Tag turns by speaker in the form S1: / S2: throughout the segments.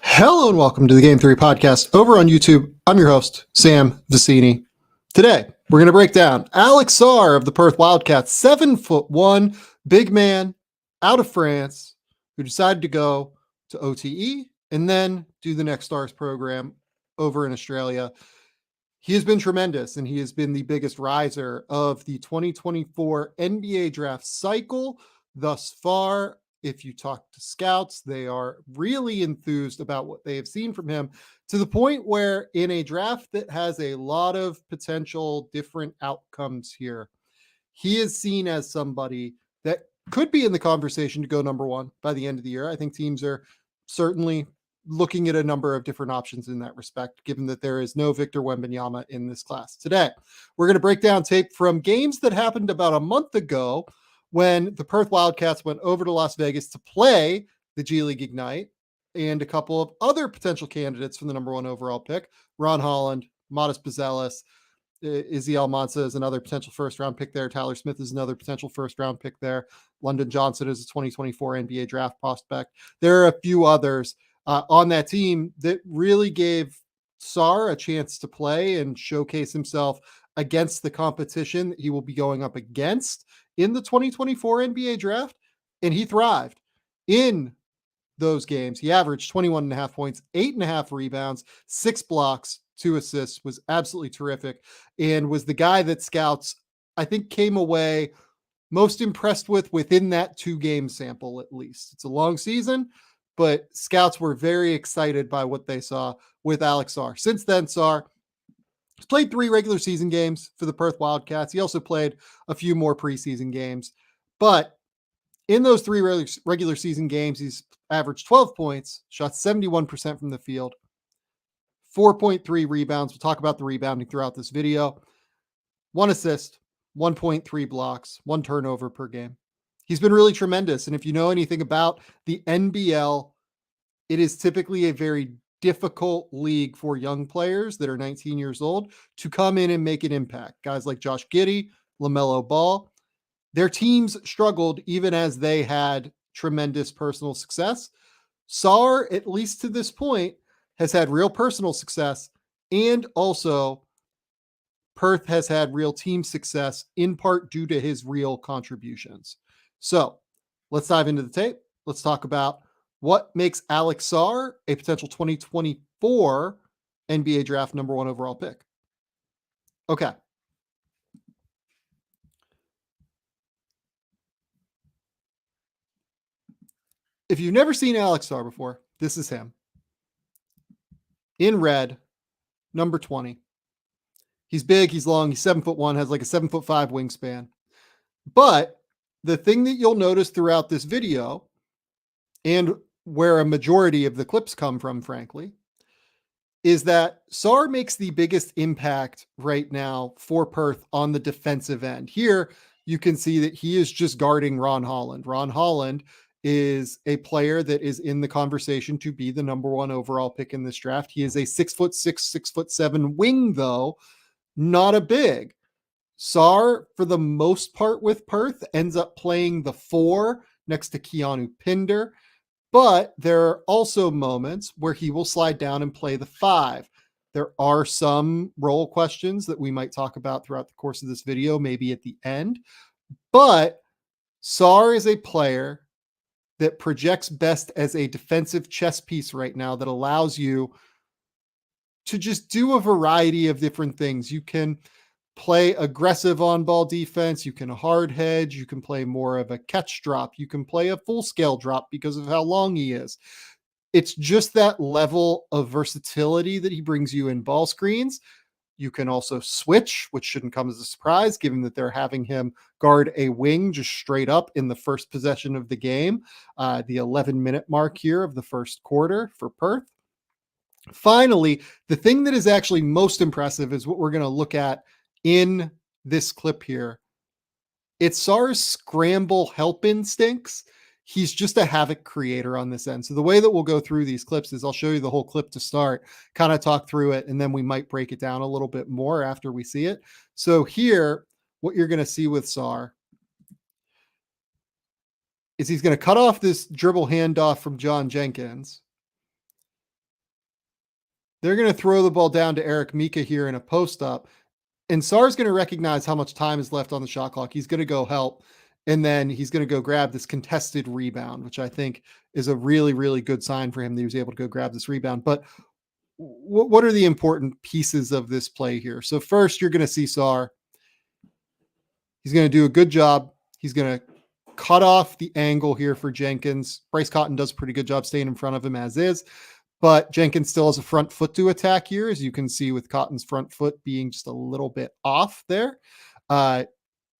S1: Hello and welcome to the Game Theory Podcast over on YouTube. I'm your host, Sam Vicini. Today, we're going to break down Alex Sarr of the Perth Wildcats, 7'1", big man out of France, who decided to go to OTE and then do the Next Stars program over in Australia. He has been tremendous, and he has been the biggest riser of the 2024 NBA draft cycle thus far. If you talk to scouts, they are really enthused about what they have seen from him, to the point where in a draft that has a lot of potential different outcomes here, he is seen as somebody that could be in the conversation to go number one by the end of the year. I think teams are certainly looking at a number of different options in that respect, given that there is no Victor Wembanyama in this class today. We're going to break down tape from games that happened about a month ago when the Perth Wildcats went over to Las Vegas to play the G League Ignite, and a couple of other potential candidates for the number one overall pick. Ron Holland, Modest Bazelis, Izzy Almanza is another potential first-round pick there. Tyler Smith is another potential first-round pick there. London Johnson is a 2024 NBA draft prospect. There are a few others on that team that really gave Sarr a chance to play and showcase himself against the competition that he will be going up against in the 2024 NBA draft, and he thrived in those games. He averaged 21.5 points, 8.5 rebounds, 6 blocks, 2 assists, was absolutely terrific, and was the guy that scouts, I think, came away most impressed with within that 2-game sample, at least. It's a long season, but scouts were very excited by what they saw with Alex Sarr. Since then, Sarr has played 3 regular season games for the Perth Wildcats. He also played a few more preseason games. But in those 3 regular season games, he's averaged 12 points, shot 71% from the field, 4.3 rebounds. We'll talk about the rebounding throughout this video. 1 assist, 1.3 blocks, 1 turnover per game. He's been really tremendous. And if you know anything about the NBL, it is typically a very difficult league for young players that are 19 years old to come in and make an impact. Guys like Josh Giddey, LaMelo Ball, their teams struggled even as they had tremendous personal success. Sarr, at least to this point, has had real personal success, and also Perth has had real team success, in part due to his real contributions. So let's dive into the tape. Let's talk about what makes Alex Sarr a potential 2024 NBA draft number one overall pick. Okay. If you've never seen Alex Sarr before, this is him. In red, number 20. He's big, he's long, he's 7'1", has like a 7'5" wingspan. But the thing that you'll notice throughout this video, and where a majority of the clips come from, frankly, is that Sarr makes the biggest impact right now for Perth on the defensive end. Here, you can see that he is just guarding Ron Holland. Ron Holland is a player that is in the conversation to be the number one overall pick in this draft. He is a 6'6", 6'7" wing, though, not a big. Sarr, for the most part with Perth, ends up playing the 4 next to Keanu Pinder. But there are also moments where he will slide down and play the 5. There are some role questions that we might talk about throughout the course of this video, maybe at the end. But Sarr is a player that projects best as a defensive chess piece right now that allows you to just do a variety of different things. You can play aggressive on-ball defense. You can hard hedge. You can play more of a catch drop. You can play a full-scale drop because of how long he is. It's just that level of versatility that he brings you in ball screens. You can also switch, which shouldn't come as a surprise, given that they're having him guard a wing just straight up in the first possession of the game, the 11-minute mark here of the first quarter for Perth. Finally, the thing that is actually most impressive is what we're going to look at in this clip here. It's Sarr's scramble help instincts. He's just a havoc creator on this end. So the way that we'll go through these clips is I'll show you the whole clip to start, kind of talk through it, and then we might break it down a little bit more after we see it. So here, what you're going to see with Sarr is he's going to cut off this dribble handoff from John Jenkins. They're going to throw the ball down to Eric Mika here in a post up. And Sarr's going to recognize how much time is left on the shot clock. He's going to go help. And then he's going to go grab this contested rebound, which I think is a really, really good sign for him that he was able to go grab this rebound. But what are the important pieces of this play here? So first, you're going to see Sarr. He's going to do a good job. He's going to cut off the angle here for Jenkins. Bryce Cotton does a pretty good job staying in front of him as is, but Jenkins still has a front foot to attack here, as you can see with Cotton's front foot being just a little bit off there.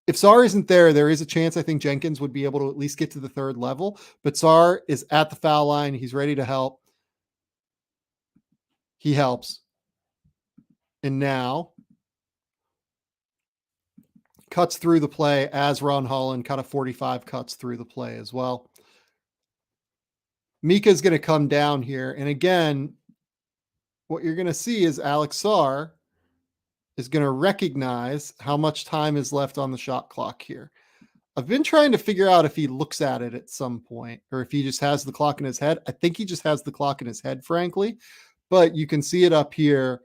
S1: If Sarr isn't there, there is a chance I think Jenkins would be able to at least get to the third level, but Sarr is at the foul line. He's ready to help. He helps. And now cuts through the play as Ron Holland kind of 45 cuts through the play as well. Mika's going to come down here. And again, what you're going to see is Alex Sarr is going to recognize how much time is left on the shot clock here. I've been trying to figure out if he looks at it at some point or if he just has the clock in his head. I think he just has the clock in his head, frankly, but you can see it up here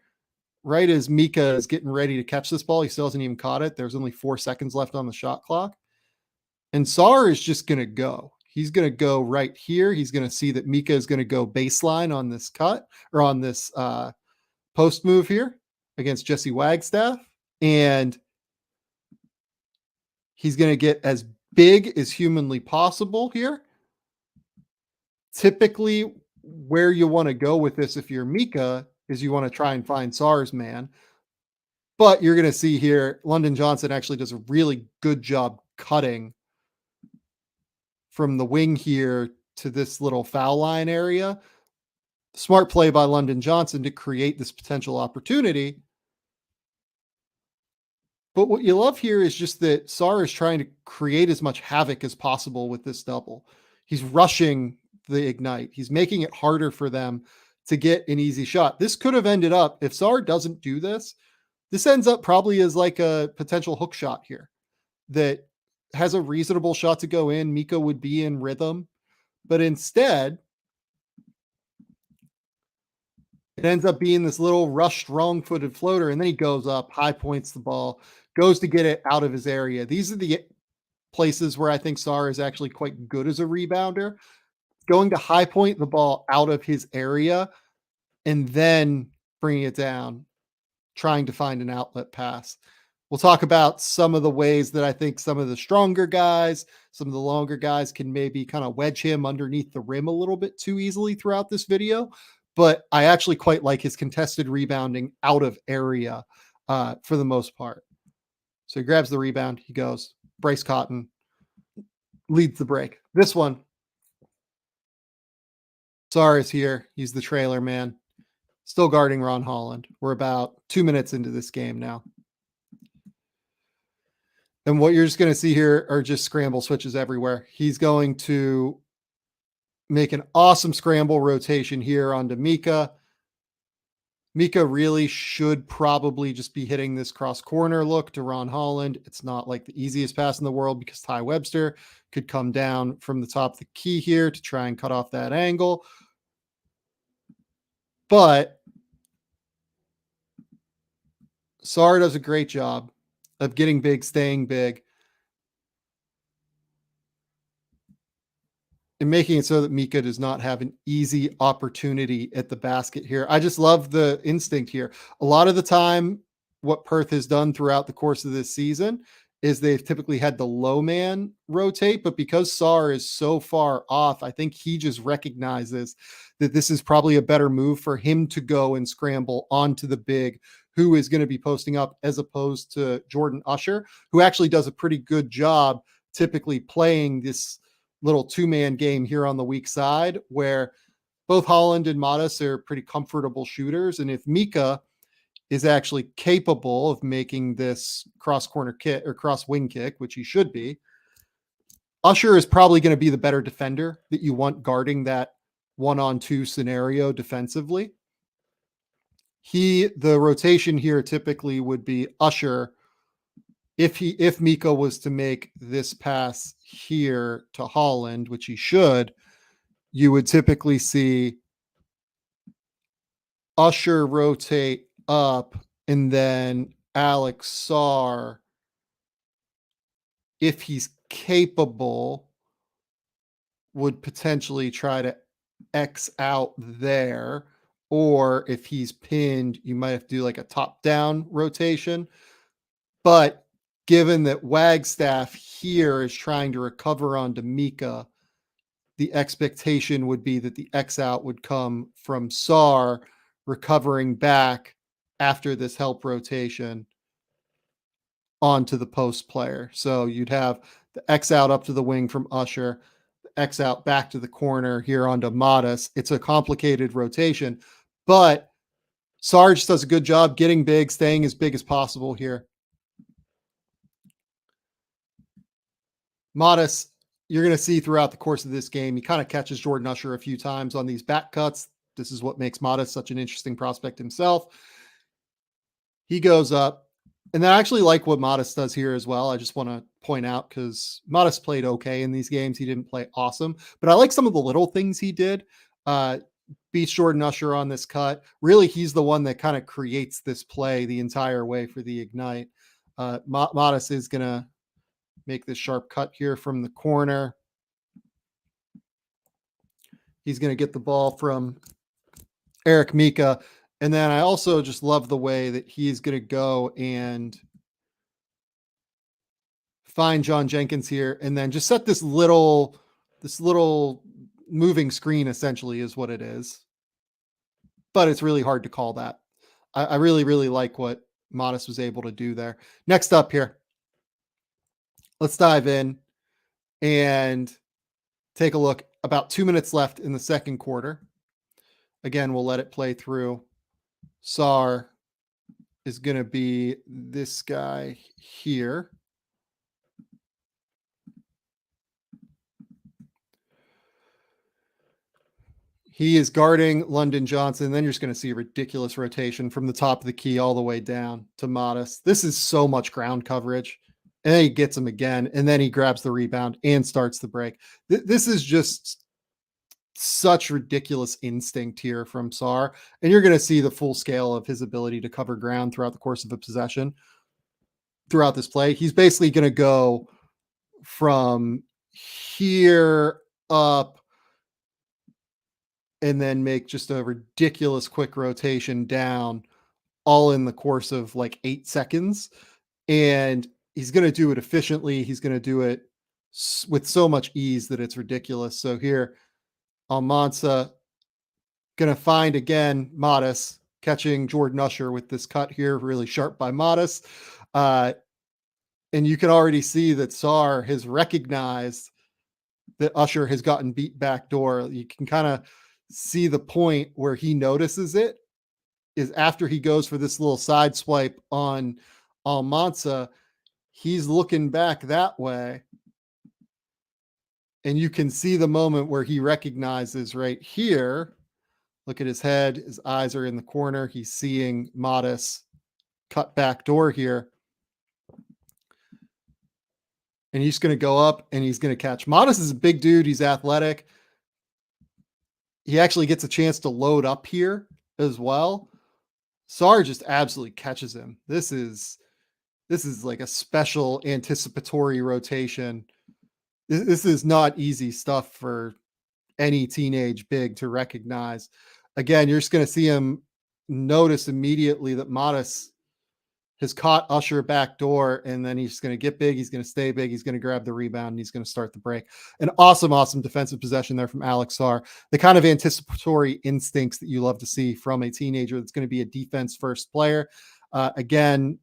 S1: right as Mika is getting ready to catch this ball. He still hasn't even caught it. There's only 4 seconds left on the shot clock. And Sarr is just going to go. He's going to go right here. He's going to see that Mika is going to go baseline on this cut or on this post move here against Jesse Wagstaff. And he's going to get as big as humanly possible here. Typically, where you want to go with this if you're Mika is you want to try and find Sarr's man. But you're going to see here, London Johnson actually does a really good job cutting from the wing here to this little foul line area. Smart play by London Johnson to create this potential opportunity. But what you love here is just that Sarr is trying to create as much havoc as possible with this double. He's rushing the ignite. He's making it harder for them to get an easy shot. This could have ended up, if Sarr doesn't do this, this ends up probably as like a potential hook shot here that has a reasonable shot to go in. Mika would be in rhythm, but instead it ends up being this little rushed wrong-footed floater. And then he goes up, high points the ball, goes to get it out of his area. These are the places where I think Sarr is actually quite good as a rebounder, going to high point the ball out of his area and then bringing it down, trying to find an outlet pass. We'll talk about some of the ways that I think some of the stronger guys, some of the longer guys can maybe kind of wedge him underneath the rim a little bit too easily throughout this video. But I actually quite like his contested rebounding out of area for the most part. So he grabs the rebound. He goes. Bryce Cotton leads the break. This one, Sarr is here. He's the trailer man. Still guarding Ron Holland. We're about 2 minutes into this game now. And what you're just going to see here are just scramble switches everywhere. He's going to make an awesome scramble rotation here onto Mika. Mika really should probably just be hitting this cross corner look to Ron Holland. It's not like the easiest pass in the world because Ty Webster could come down from the top of the key here to try and cut off that angle. But Sarr does a great job of getting big, staying big, and making it so that Mika does not have an easy opportunity at the basket here. I just love the instinct here. A lot of the time, what Perth has done throughout the course of this season is they've typically had the low man rotate, but because Sarr is so far off, I think he just recognizes that this is probably a better move for him to go and scramble onto the big who is going to be posting up, as opposed to Jordan Usher, who actually does a pretty good job typically playing this little 2-man game here on the weak side, where both Holland and Modis are pretty comfortable shooters. And if Mika is actually capable of making this cross corner kick or cross wing kick, which he should be, Usher is probably going to be the better defender that you want guarding that 1-on-2 scenario defensively. The rotation here typically would be Usher. If Mika was to make this pass here to Holland, which he should, you would typically see Usher rotate up, and then Alex Sarr, if he's capable, would potentially try to X out there. Or if he's pinned, you might have to do like a top-down rotation. But given that Wagstaff here is trying to recover onto Mika, the expectation would be that the X out would come from Sarr recovering back after this help rotation onto the post player. So you'd have the X out up to the wing from Usher, the X out back to the corner here onto Modest. It's a complicated rotation, but Sarge does a good job getting big, staying as big as possible here. Modest, you're going to see throughout the course of this game, he kind of catches Jordan Usher a few times on these back cuts. This is what makes Modest such an interesting prospect himself. He goes up, and I actually like what Modest does here as well. I just want to point out because Modest played okay in these games. He didn't play awesome, but I like some of the little things he did. Beats Jordan Usher on this cut. Really, he's the one that kind of creates this play the entire way for the Ignite. Modest is going to make this sharp cut here from the corner. He's going to get the ball from Eric Mika. And then I also just love the way that he's going to go and find John Jenkins here and then just set this little moving screen essentially is what it is. But it's really hard to call that. I really, really like what Modest was able to do there. Next up here, let's dive in and take a look. About 2 minutes left in the second quarter. Again, we'll let it play through. Sarr is going to be this guy here. He is guarding London Johnson. Then you're just going to see a ridiculous rotation from the top of the key all the way down to Modest. This is so much ground coverage. And then he gets him again. And then he grabs the rebound and starts the break. This is just such ridiculous instinct here from Sarr. And you're going to see the full scale of his ability to cover ground throughout the course of a possession. Throughout this play, he's basically going to go from here up and then make just a ridiculous quick rotation down all in the course of like 8 seconds. And he's going to do it efficiently. He's going to do it with so much ease that it's ridiculous. So here, Almanza going to find again Modest catching Jordan Usher with this cut here, really sharp by Modest. And you can already see that Sarr has recognized that Usher has gotten beat backdoor. You can kind of see the point where he notices it is after he goes for this little side swipe on Almanza. He's looking back that way. And you can see the moment where he recognizes right here. Look at his head. His eyes are in the corner. He's seeing Modest cut back door here. And he's going to go up and he's going to catch. Modest is a big dude. He's athletic. He actually gets a chance to load up here as well. Sarr just absolutely catches him. This is like a special anticipatory rotation. This is not easy stuff for any teenage big to recognize. Again, you're just going to see him notice immediately that Modest has caught Usher back door, and then he's going to get big. He's going to stay big. He's going to grab the rebound, and he's going to start the break. An awesome, awesome defensive possession there from Alex Sarr. The kind of anticipatory instincts that you love to see from a teenager that's going to be a defense-first player. Again,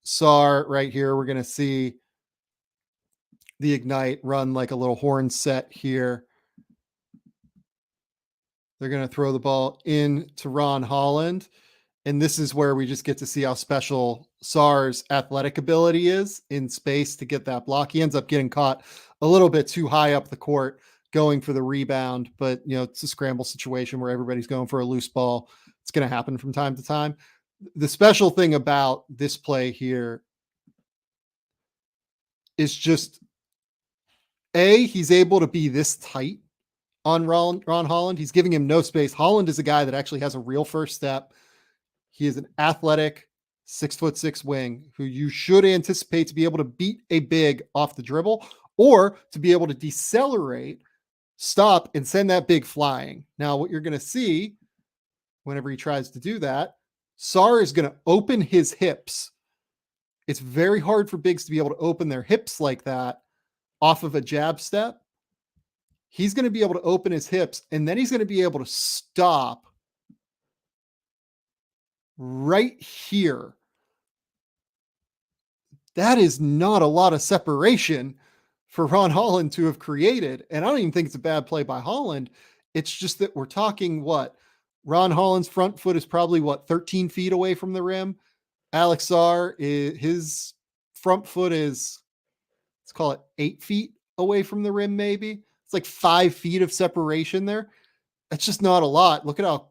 S1: Sarr right here, we're going to see the Ignite run like a little horn set here. They're going to throw the ball in to Ron Holland. And this is where we just get to see how special Sarr's athletic ability is in space to get that block. He ends up getting caught a little bit too high up the court going for the rebound, but it's a scramble situation where everybody's going for a loose ball. It's going to happen from time to time. The special thing about this play here is just he's able to be this tight on Ron Holland. He's giving him no space. Holland is a guy that actually has a real first step. He is an athletic 6'6" wing who you should anticipate to be able to beat a big off the dribble or to be able to decelerate, stop, and send that big flying. Now, what you're going to see whenever he tries to do that, Sarr is going to open his hips. It's very hard for bigs to be able to open their hips like that off of a jab step. He's going to be able to open his hips, and then he's going to be able to stop right here. That is not a lot of separation for Ron Holland to have created. And I don't even think it's a bad play by Holland. It's just that we're talking what? Ron Holland's front foot is probably 13 feet away from the rim. Alex Sarr, his front foot is, let's call it 8 feet away from the rim, maybe. It's like 5 feet of separation there. That's just not a lot. Look at how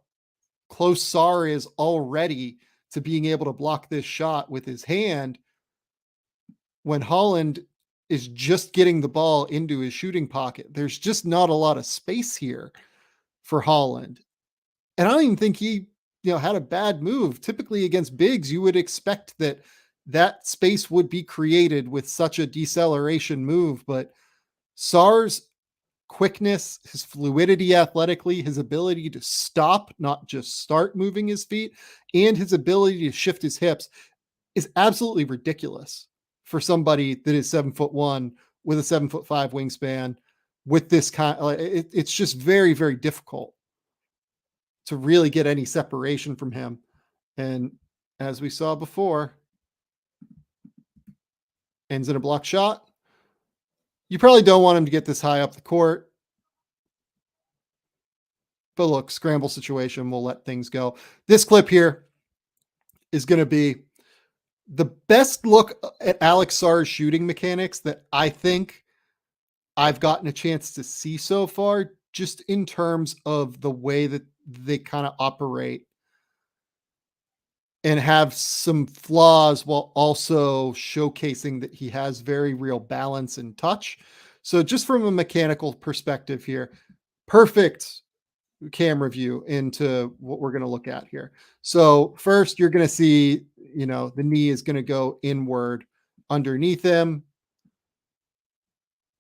S1: close Sarr is already to being able to block this shot with his hand when Holland is just getting the ball into his shooting pocket. There's just not a lot of space here for Holland. And I don't even think he, had a bad move. Typically against bigs, you would expect that space would be created with such a deceleration move, but Sarr's quickness, his fluidity athletically, his ability to stop, not just start moving his feet, and his ability to shift his hips is absolutely ridiculous for somebody that is 7'1" with a 7'5" wingspan with this kind. It's just very, very difficult to really get any separation from him. And as we saw before, ends in a block shot. You probably don't want him to get this high up the court. But look, scramble situation, we'll let things go. This clip here is going to be the best look at Alex Sarr's shooting mechanics that I think I've gotten a chance to see so far, just in terms of the way that they kind of operate and have some flaws while also showcasing that he has very real balance and touch. So just from a mechanical perspective here, perfect camera view into what we're going to look at here. So first you're going to see, the knee is going to go inward underneath him.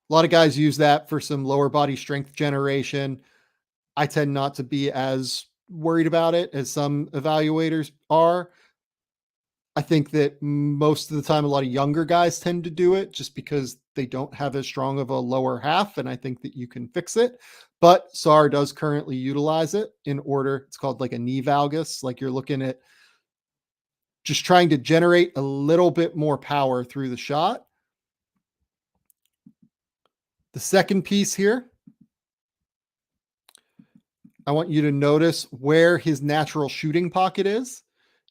S1: A lot of guys use that for some lower body strength generation. I tend not to be as worried about it as some evaluators are. I think that most of the time, a lot of younger guys tend to do it just because they don't have as strong of a lower half. And I think that you can fix it. But Sarr does currently utilize it in order. It's called like a knee valgus. Like you're looking at just trying to generate a little bit more power through the shot. The second piece here, I want you to notice where his natural shooting pocket is.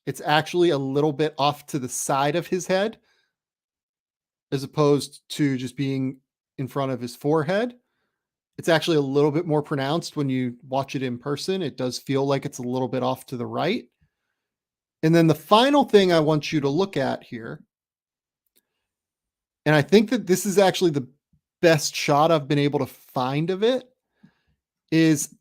S1: It's actually a little bit off to the side of his head, as opposed to just being in front of his forehead. It's actually a little bit more pronounced when you watch it in person. It does feel like it's a little bit off to the right. And then the final thing I want you to look at here, and I think that this is actually the best shot I've been able to find of it, is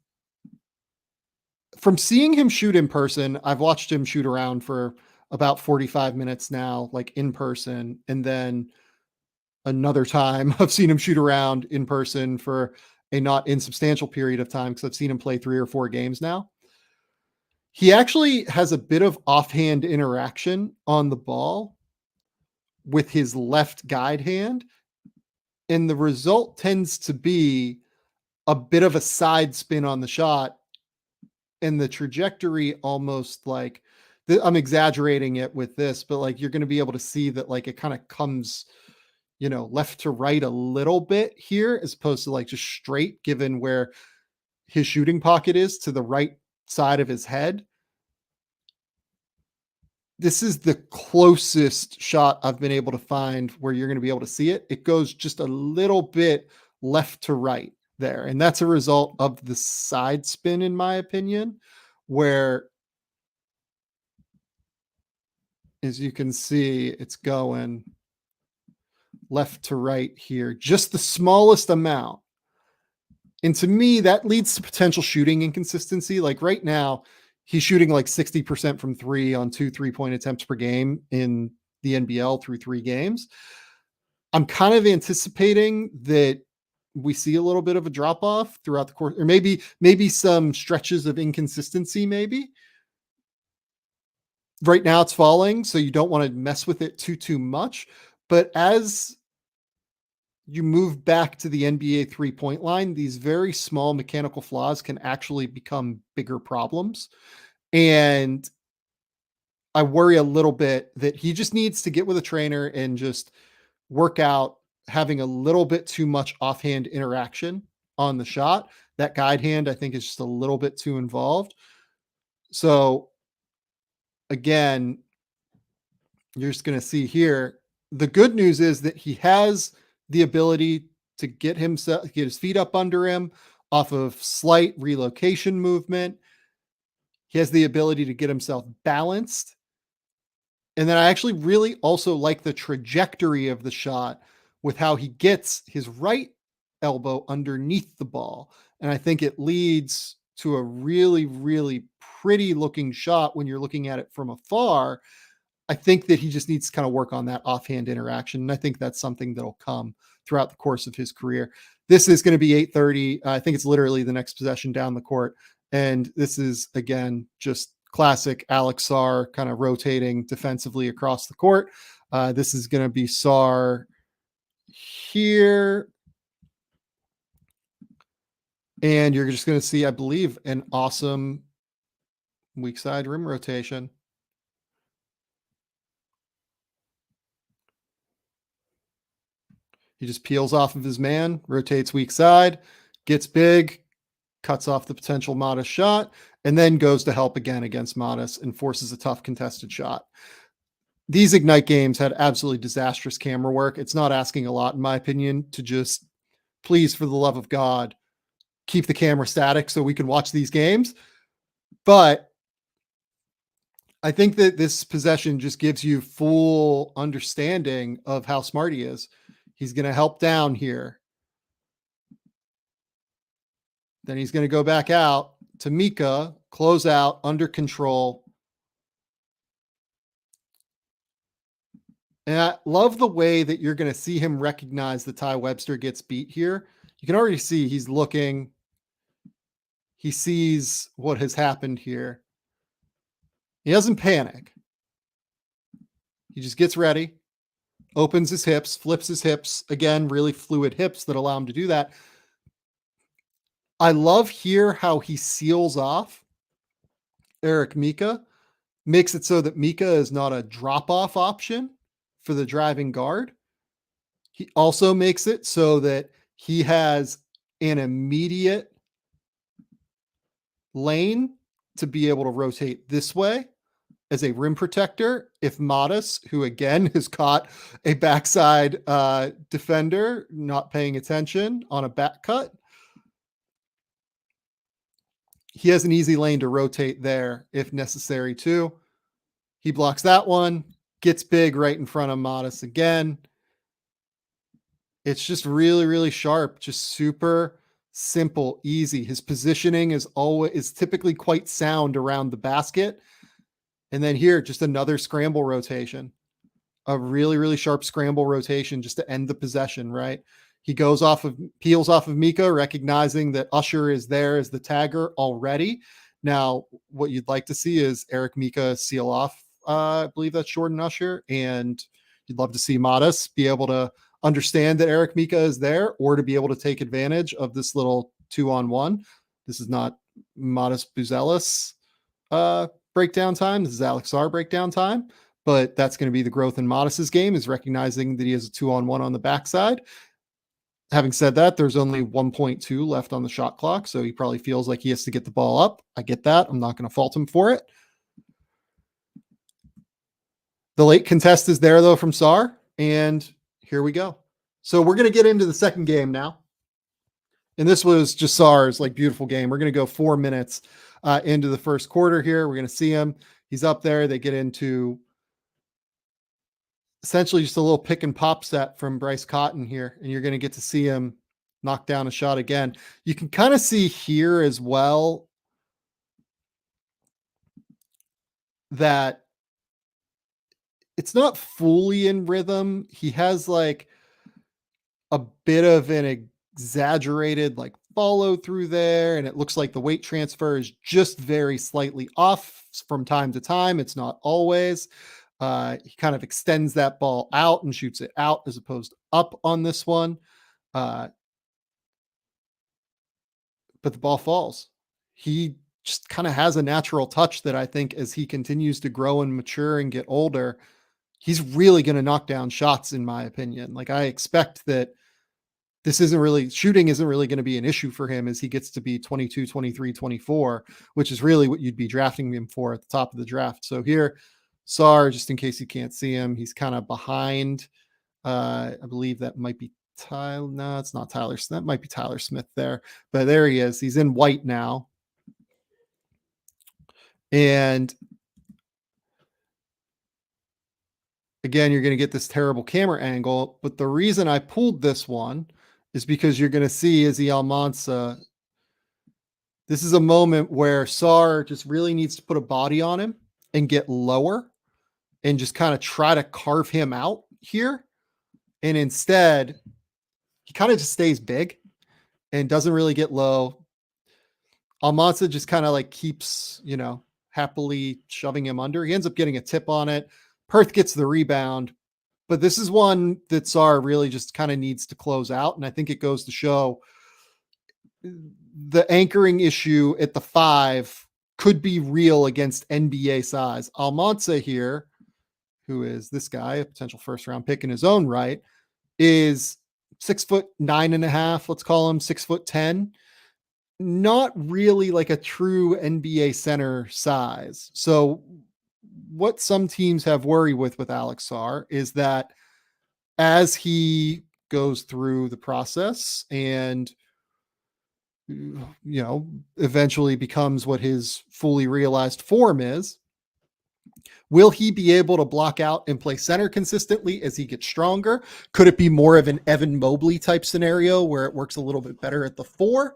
S1: from seeing him shoot in person. I've watched him shoot around for about 45 minutes now, like in person. And then another time I've seen him shoot around in person for a not insubstantial period of time, because I've seen him play 3 or 4 games now. He actually has a bit of offhand interaction on the ball with his left guide hand. And the result tends to be a bit of a side spin on the shot. And the trajectory almost like, I'm exaggerating it with this, but like you're going to be able to see that like it kind of comes, left to right a little bit here, as opposed to like just straight, given where his shooting pocket is to the right side of his head. This is the closest shot I've been able to find where you're going to be able to see it. It goes just a little bit left to right there. And that's a result of the side spin, in my opinion, where, as you can see, it's going left to right here, just the smallest amount. And to me, that leads to potential shooting inconsistency. Like right now, he's shooting like 60% from three on 2 3-point attempts per game in the NBL through 3 games. I'm kind of anticipating that we see a little bit of a drop off throughout the course, or maybe some stretches of inconsistency. Maybe right now it's falling, so you don't want to mess with it too much. But as you move back to the NBA 3-point line, these very small mechanical flaws can actually become bigger problems. And I worry a little bit that he just needs to get with a trainer and just work out having a little bit too much offhand interaction on the shot. That guide hand, I think, is just a little bit too involved. So again, you're just going to see here. The good news is that he has the ability to get his feet up under him off of slight relocation movement. He has the ability to get himself balanced. And then I actually really also like the trajectory of the shot with how he gets his right elbow underneath the ball. And I think it leads to a really, really pretty looking shot when you're looking at it from afar. I think that he just needs to kind of work on that offhand interaction. And I think that's something that'll come throughout the course of his career. This is going to be 8:30. I think it's literally the next possession down the court. And this is, again, just classic Alex Sarr kind of rotating defensively across the court. This is going to be Sarr here. And you're just going to see, I believe, an awesome weak side rim rotation. He just peels off of his man, rotates weak side, gets big, cuts off the potential Modest shot, and then goes to help again against Modest and forces a tough contested shot. These Ignite games had absolutely disastrous camera work. It's not asking a lot, in my opinion, to just, please, for the love of God, keep the camera static so we can watch these games. But I think that this possession just gives you full understanding of how smart he is. He's going to help down here. Then he's going to go back out to Mika, close out, under control. And I love the way that you're going to see him recognize that Ty Webster gets beat here. You can already see he's looking. He sees what has happened here. He doesn't panic. He just gets ready, opens his hips, flips his hips. Again, really fluid hips that allow him to do that. I love here how he seals off Eric Mika, makes it so that Mika is not a drop-off option for the driving guard. He also makes it so that he has an immediate lane to be able to rotate this way as a rim protector. If Modest, who again has caught a backside defender not paying attention on a back cut, he has an easy lane to rotate there if necessary too. He blocks that one, gets big right in front of Modest again. It's just really, really sharp, just super simple, easy. His positioning is typically quite sound around the basket. And then here, just another scramble rotation, a really, really sharp scramble rotation just to end the possession, right? He peels off of Mika, recognizing that Usher is there as the tagger already. Now, what you'd like to see is Eric Mika seal off, I believe that's Jordan Usher, and you'd love to see Modest be able to understand that Eric Mika is there, or to be able to take advantage of this little 2-on-1. This is not Modest Buzelis breakdown time. This is Alex Sarr breakdown time, but that's going to be the growth in Modest's game, is recognizing that he has a 2-on-1 on the backside. Having said that, there's only 1.2 left on the shot clock, so he probably feels like he has to get the ball up. I get that. I'm not going to fault him for it. The late contest is there, though, from Sarr, and here we go. So we're going to get into the second game now. And this was just Sarr's beautiful game. We're going to go 4 minutes into the first quarter here. We're going to see him. He's up there. They get into essentially just a little pick and pop set from Bryce Cotton here. And you're going to get to see him knock down a shot again. You can kind of see here as well that it's not fully in rhythm. He has like a bit of an exaggerated like follow through there, and it looks like the weight transfer is just very slightly off from time to time. It's not always. He kind of extends that ball out and shoots it out as opposed to up on this one. Uh, but the ball falls. He just kind of has a natural touch that I think as he continues to grow and mature and get older, he's really going to knock down shots, in my opinion. Like, I expect that shooting isn't really going to be an issue for him as he gets to be 22, 23, 24, which is really what you'd be drafting him for at the top of the draft. So here, Sarr, just in case you can't see him, he's kind of behind. I believe that might be Tyler. No, it's not Tyler. That might be Tyler Smith there, but there he is. He's in white now. And again, you're going to get this terrible camera angle, but the reason I pulled this one is because you're going to see Izzy Almansa. This is a moment where Sarr just really needs to put a body on him and get lower and just kind of try to carve him out here. And instead, he kind of just stays big and doesn't really get low. Almansa just kind of like keeps, happily shoving him under. He ends up getting a tip on it. Perth gets the rebound, but this is one that Sarr really just kind of needs to close out. And I think it goes to show the anchoring issue at the 5 could be real against NBA size. Almansa here, who is this guy, a potential first round pick in his own right, is 6'9.5", let's call him 6'10". Not really like a true NBA center size. So what some teams have worry with Alex Sarr is that as he goes through the process and eventually becomes what his fully realized form is, will he be able to block out and play center consistently as he gets stronger? Could it be more of an Evan Mobley type scenario where it works a little bit better at the 4?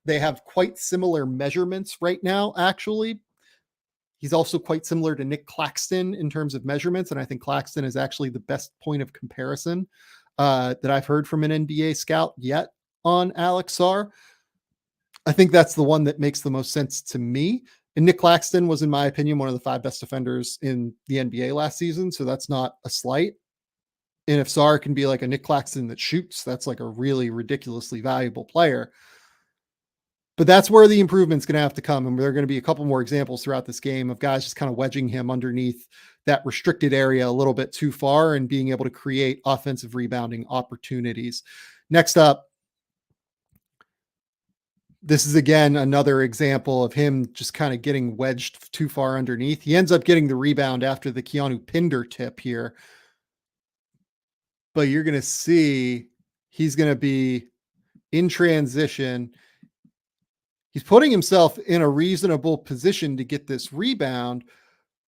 S1: They have quite similar measurements right now, actually. He's also quite similar to Nick Claxton in terms of measurements, and I think Claxton is actually the best point of comparison that I've heard from an NBA scout yet on Alex Sarr. I think that's the one that makes the most sense to me. And Nick Claxton was, in my opinion, one of the 5 best defenders in the NBA last season, so that's not a slight. And if Sarr can be like a Nick Claxton that shoots, that's like a really ridiculously valuable player. But that's where the improvement's going to have to come. And there are going to be a couple more examples throughout this game of guys just kind of wedging him underneath that restricted area a little bit too far and being able to create offensive rebounding opportunities. Next up, this is again another example of him just kind of getting wedged too far underneath. He ends up getting the rebound after the Keanu Pinder tip here. But you're going to see he's going to be in transition. He's putting himself in a reasonable position to get this rebound,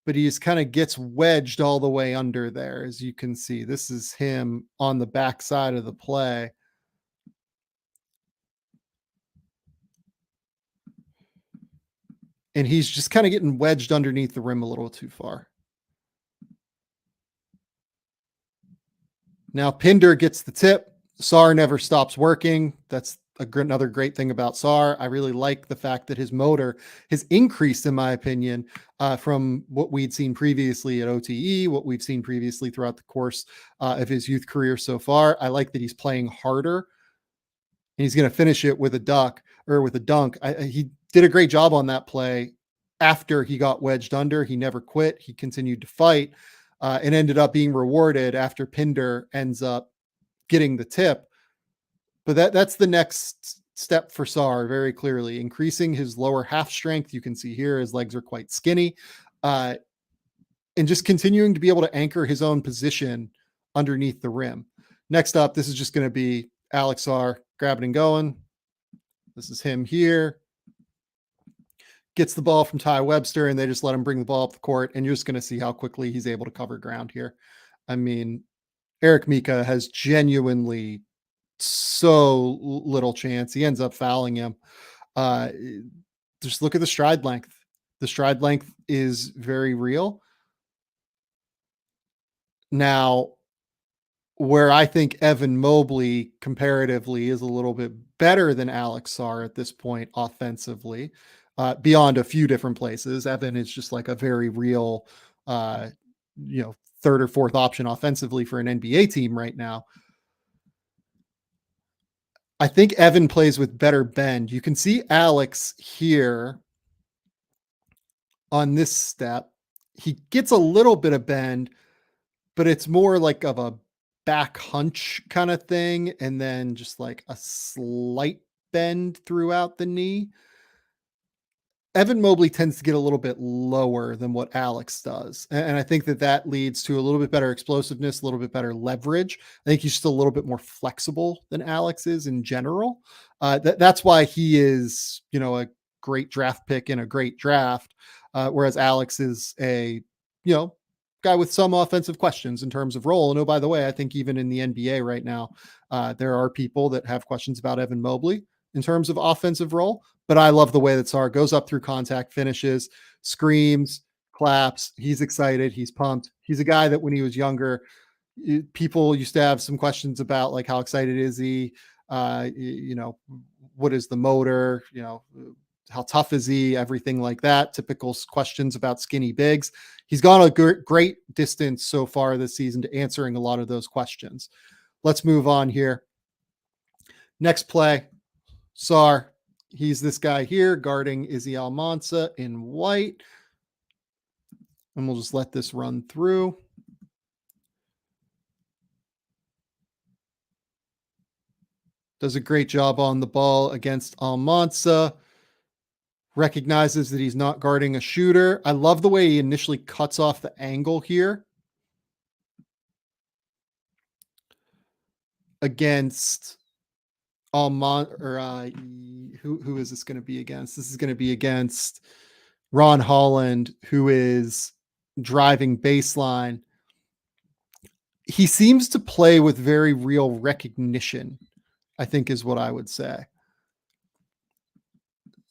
S1: but he just kind of gets wedged all the way under there. As you can see, this is him on the backside of the play. And he's just kind of getting wedged underneath the rim a little too far. Now Pinder gets the tip. Sarr never stops working. That's another great thing about Sarr. I really like the fact that his motor has increased, in my opinion, from what we'd seen previously at OTE, what we've seen previously throughout the course of his youth career so far. I like that he's playing harder, and he's going to finish it with a dunk. He did a great job on that play. After he got wedged under, he never quit. He continued to fight and ended up being rewarded after Pinder ends up getting the tip. But that's the next step for Sarr, very clearly. Increasing his lower half strength. You can see here his legs are quite skinny. And just continuing to be able to anchor his own position underneath the rim. Next up, this is just going to be Alex Sarr grabbing and going. This is him here. Gets the ball from Ty Webster, and they just let him bring the ball up the court. And you're just going to see how quickly he's able to cover ground here. I mean, Eric Mika has genuinely so little chance. He ends up fouling him. Uh, just look at the stride length. The stride length is very real. Now, where I think Evan Mobley comparatively is a little bit better than Alex Sarr at this point offensively, beyond a few different places. Evan is just like a very real, uh, third or fourth option offensively for an NBA team right now. I think Evan plays with better bend. You can see Alex here on this step. He gets a little bit of bend, but it's more like of a back hunch kind of thing, and then just like a slight bend throughout the knee. Evan Mobley tends to get a little bit lower than what Alex does. And I think that that leads to a little bit better explosiveness, a little bit better leverage. I think he's just a little bit more flexible than Alex is in general. That's why he is, a great draft pick in a great draft. Whereas Alex is a, guy with some offensive questions in terms of role. And oh, by the way, I think even in the NBA right now, there are people that have questions about Evan Mobley in terms of offensive role. But I love the way that Sarr goes up through contact, finishes, screams, claps. He's excited. He's pumped. He's a guy that when he was younger, people used to have some questions about like how excited is he? What is the motor? How tough is he? Everything like that. Typical questions about skinny bigs. He's gone a great distance so far this season to answering a lot of those questions. Let's move on here. Next play, Sarr. He's this guy here guarding Izzy Almansa in white. And we'll just let this run through. Does a great job on the ball against Almansa. Recognizes that he's not guarding a shooter. I love the way he initially cuts off the angle here against who is this going to be against? This is going to be against Ron Holland, who is driving baseline. He seems to play with very real recognition, I think is what I would say.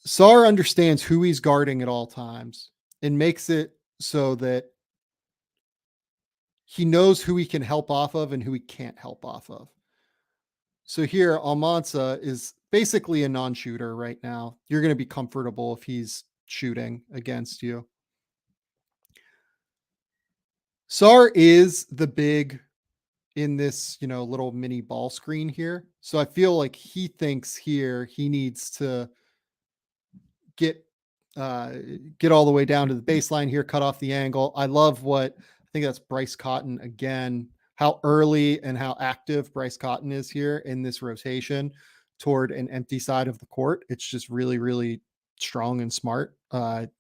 S1: Sarr understands who he's guarding at all times and makes it so that he knows who he can help off of and who he can't help off of. So here, Almansa is basically a non-shooter right now. You're going to be comfortable if he's shooting against you. Sarr is the big in this, little mini ball screen here. So I feel like he thinks here he needs to get all the way down to the baseline here, cut off the angle. I love I think that's Bryce Cotton again, how early and how active Bryce Cotton is here in this rotation toward an empty side of the court. It's just really, really strong and smart.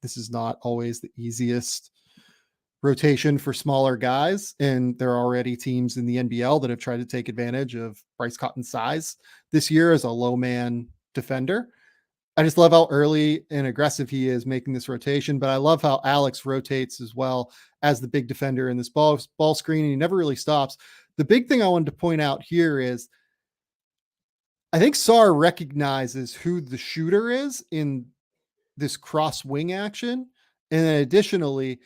S1: This is not always the easiest rotation for smaller guys, and there are already teams in the NBL that have tried to take advantage of Bryce Cotton's size this year as a low man defender. I just love how early and aggressive he is making this rotation, but I love how Alex rotates as well as the big defender in this ball screen, and he never really stops. The big thing I wanted to point out here is I think Sarr recognizes who the shooter is in this cross wing action. And then additionally,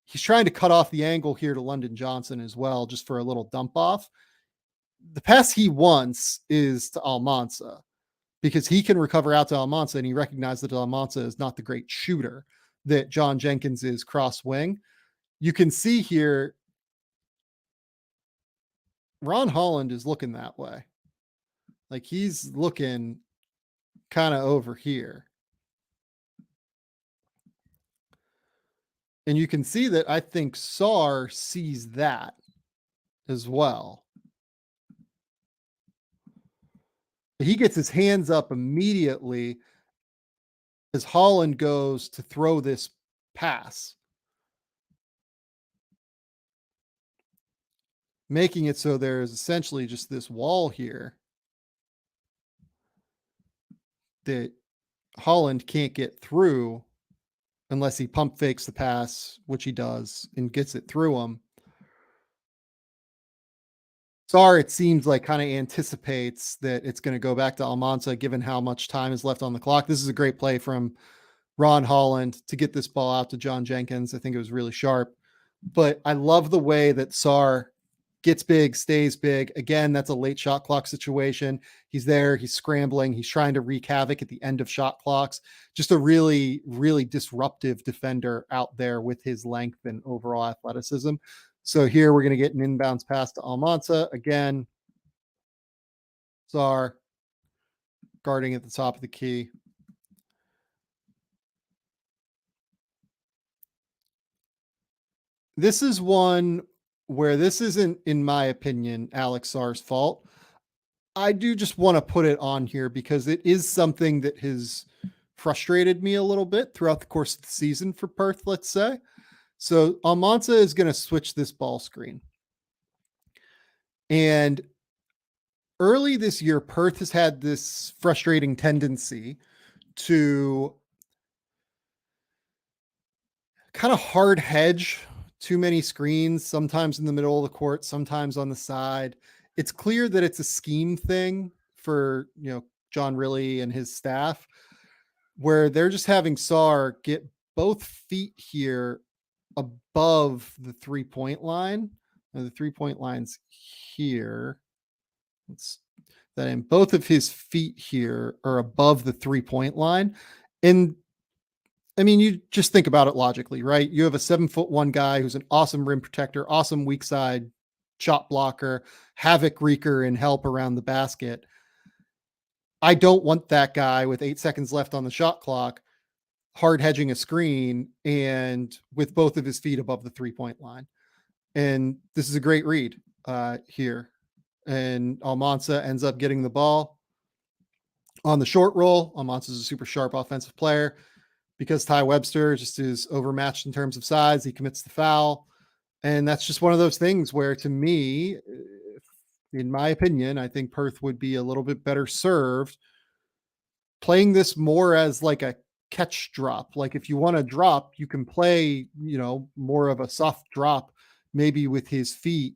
S1: he's trying to cut off the angle here to London Johnson as well, just for a little dump off. The pass he wants is to Almansa, because he can recover out to Almansa, and he recognized that Almansa is not the great shooter that John Jenkins is cross wing. You can see here, Ron Holland is looking that way. Like he's looking kind of over here. And you can see that I think Sarr sees that as well. He gets his hands up immediately as Holland goes to throw this pass, making it so there's essentially just this wall here that Holland can't get through unless he pump fakes the pass, which he does, and gets it through him. Sarr, it seems like, kind of anticipates that it's going to go back to Almanza, given how much time is left on the clock. This is a great play from Ron Holland to get this ball out to John Jenkins. I think it was really sharp. But I love the way that Sarr gets big, stays big. Again, that's a late shot clock situation. He's there, he's scrambling, he's trying to wreak havoc at the end of shot clocks. Just a really, really disruptive defender out there with his length and overall athleticism. So here we're going to get an inbounds pass to Almanza. Again, Sarr guarding at the top of the key. This is one where this isn't, in my opinion, Alex Sarr's fault. I do just want to put it on here because it is something that has frustrated me a little bit throughout the course of the season for Perth, let's say. So Almanza is going to switch this ball screen. And early this year, Perth has had this frustrating tendency to kind of hard hedge too many screens, sometimes in the middle of the court, sometimes on the side. It's clear that it's a scheme thing for, John Riley and his staff, where they're just having Sarr get both feet here above the 3-point line. Now, the 3-point line's here. That in both of his feet here are above the 3-point line. And I mean, you just think about it logically, right? You have a 7'1" guy who's an awesome rim protector, awesome weak side shot blocker, havoc wreaker, and help around the basket. I don't want that guy with 8 seconds left on the shot clock, hard hedging a screen and with both of his feet above the 3-point line. And this is a great read here. And Almanza ends up getting the ball on the short roll. Almanza is a super sharp offensive player. Because Ty Webster just is overmatched in terms of size, he commits the foul. And that's just one of those things where, to me, in my opinion, I think Perth would be a little bit better served playing this more as like a catch drop. Like if you want to drop, you can play, more of a soft drop, maybe with his feet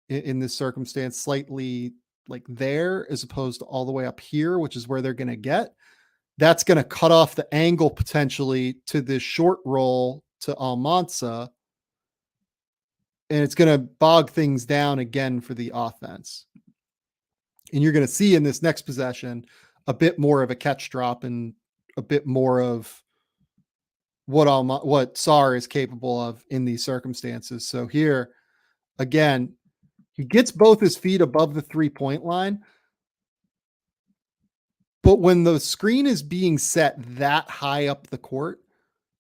S1: in this circumstance, slightly like there, as opposed to all the way up here, which is where they're going to get. That's going to cut off the angle potentially to this short roll to Almanza. And it's going to bog things down again for the offense. And you're going to see in this next possession a bit more of a catch drop and a bit more of what Sarr is capable of in these circumstances. So here, again, he gets both his feet above the 3-point line. But when the screen is being set that high up the court,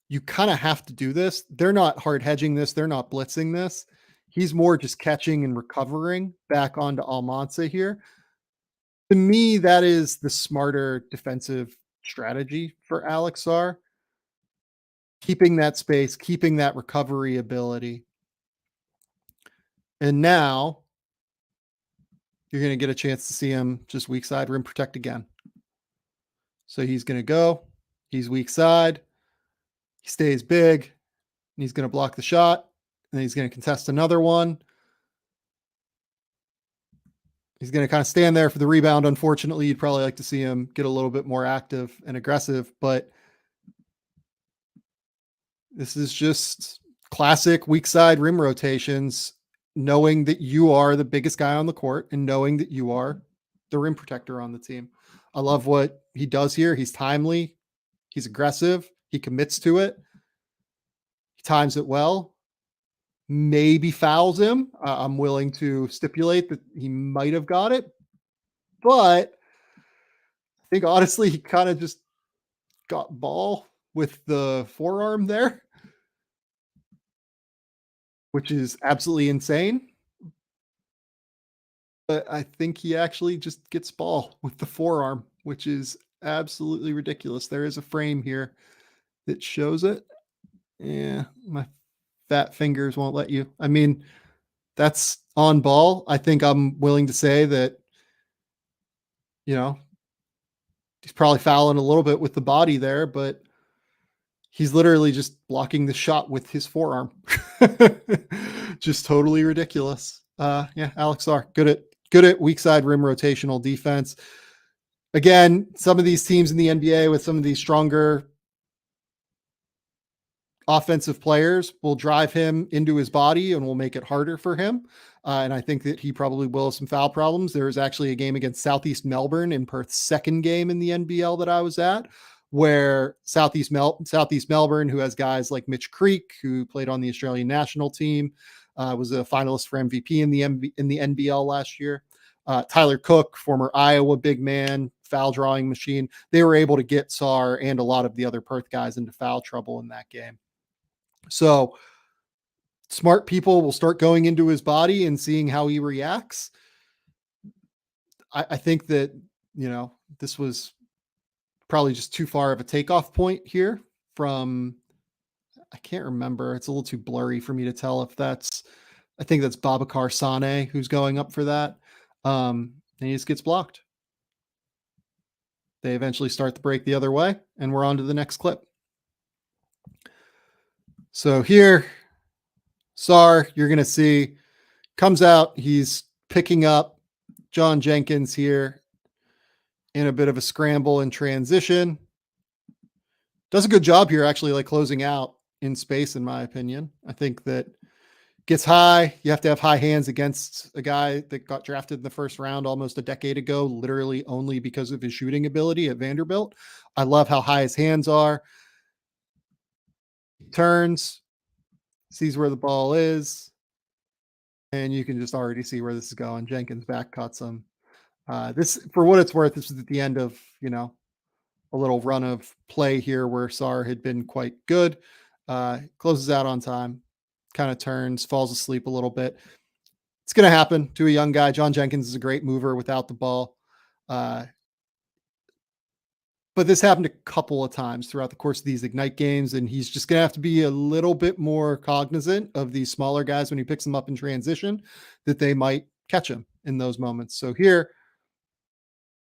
S1: you kind of have to do this. They're not hard hedging this. They're not blitzing this. He's more just catching and recovering back onto Almanza here. To me, that is the smarter defensive strategy for Alex Sarr. Keeping that space, keeping that recovery ability. And now you're going to get a chance to see him just weak side rim protect again. So he's going to go. He's weak side. He stays big. And he's going to block the shot. And then he's going to contest another one. He's going to kind of stand there for the rebound. Unfortunately, you'd probably like to see him get a little bit more active and aggressive. But this is just classic weak side rim rotations, knowing that you are the biggest guy on the court and knowing that you are the rim protector on the team. I love what he does here. He's timely. He's aggressive. He commits to it. He times it well. Maybe fouls him. I'm willing to stipulate that he might have got it. But I think, honestly, he kind of just got ball with the forearm there, which is absolutely insane. But I think he actually just gets ball with the forearm, which is absolutely ridiculous. There is a frame here that shows it. Yeah, my fat fingers won't let you. I mean, that's on ball. I think I'm willing to say that, he's probably fouling a little bit with the body there, but he's literally just blocking the shot with his forearm. Just totally ridiculous. Yeah, Alex Sarr, good at weak side rim rotational defense. Again, some of these teams in the NBA with some of these stronger offensive players will drive him into his body and will make it harder for him. And I think that he probably will have some foul problems. There was actually a game against Southeast Melbourne in Perth's second game in the NBL that I was at, where Southeast Melbourne, who has guys like Mitch Creek, who played on the Australian national team, was a finalist for MVP in the NBL last year. Tyler Cook, former Iowa big man, foul drawing machine. They were able to get Sarr and a lot of the other Perth guys into foul trouble in that game. So smart people will start going into his body and seeing how he reacts. I think that, this was probably just too far of a takeoff point here from, I can't remember. It's a little too blurry for me to tell if I think that's Babacar Sane who's going up for that. And he just gets blocked. They eventually start the break the other way, and we're on to the next clip. So here, Sarr, you're going to see, comes out. He's picking up John Jenkins here in a bit of a scramble and transition. Does a good job here, actually, like closing out in space, in my opinion. I think that gets high. You have to have high hands against a guy that got drafted in the first round almost a decade ago, literally only because of his shooting ability at Vanderbilt. I love how high his hands are. Turns, sees where the ball is, and you can just already see where this is going. Jenkins back cuts him. This, for what it's worth, this is at the end of, a little run of play here where Sarr had been quite good. Closes out on time, kind of turns, falls asleep a little bit. It's going to happen to a young guy. John Jenkins is a great mover without the ball. But this happened a couple of times throughout the course of these Ignite games, and he's just going to have to be a little bit more cognizant of these smaller guys when he picks them up in transition, that they might catch him in those moments. So here,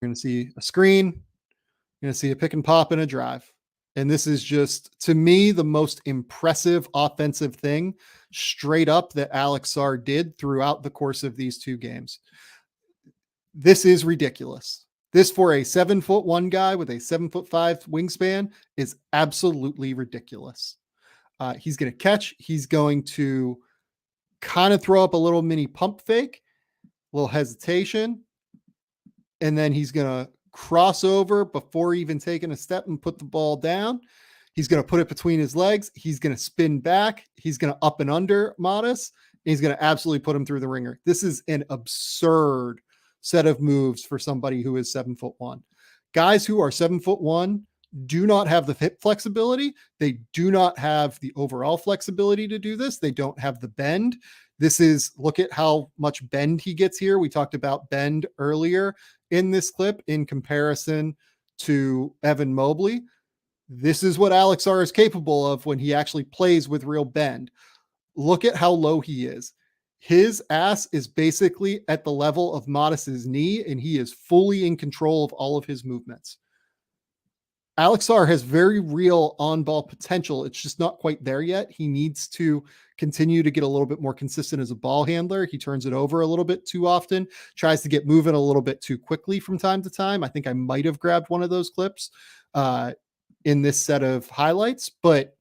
S1: you're going to see a screen, you're going to see a pick and pop and a drive. And this is just, to me, the most impressive offensive thing straight up that Alex Sarr did throughout the course of these two games. This is ridiculous. This, for a 7'1" guy with a 7'5" wingspan, is absolutely ridiculous. He's going to catch. He's going to kind of throw up a little mini pump fake, a little hesitation, and then he's going to cross over before even taking a step and put the ball down. He's going to put it between his legs. He's going to spin back. He's going to up and under Modest. And he's going to absolutely put him through the ringer. This is an absurd set of moves for somebody who is 7'1". Guys who are 7'1" do not have the hip flexibility. They do not have the overall flexibility to do this. They don't have the bend. This is, look at how much bend he gets here. We talked about bend earlier in this clip in comparison to Evan Mobley. This is what Alex Sarr is capable of when he actually plays with real bend. Look at how low he is. His ass is basically at the level of Modest's knee, and he is fully in control of all of his movements. Alex Sarr has very real on-ball potential. It's just not quite there yet. He needs to continue to get a little bit more consistent as a ball handler. He turns it over a little bit too often, tries to get moving a little bit too quickly from time to time. I think I might have grabbed one of those clips in this set of highlights, but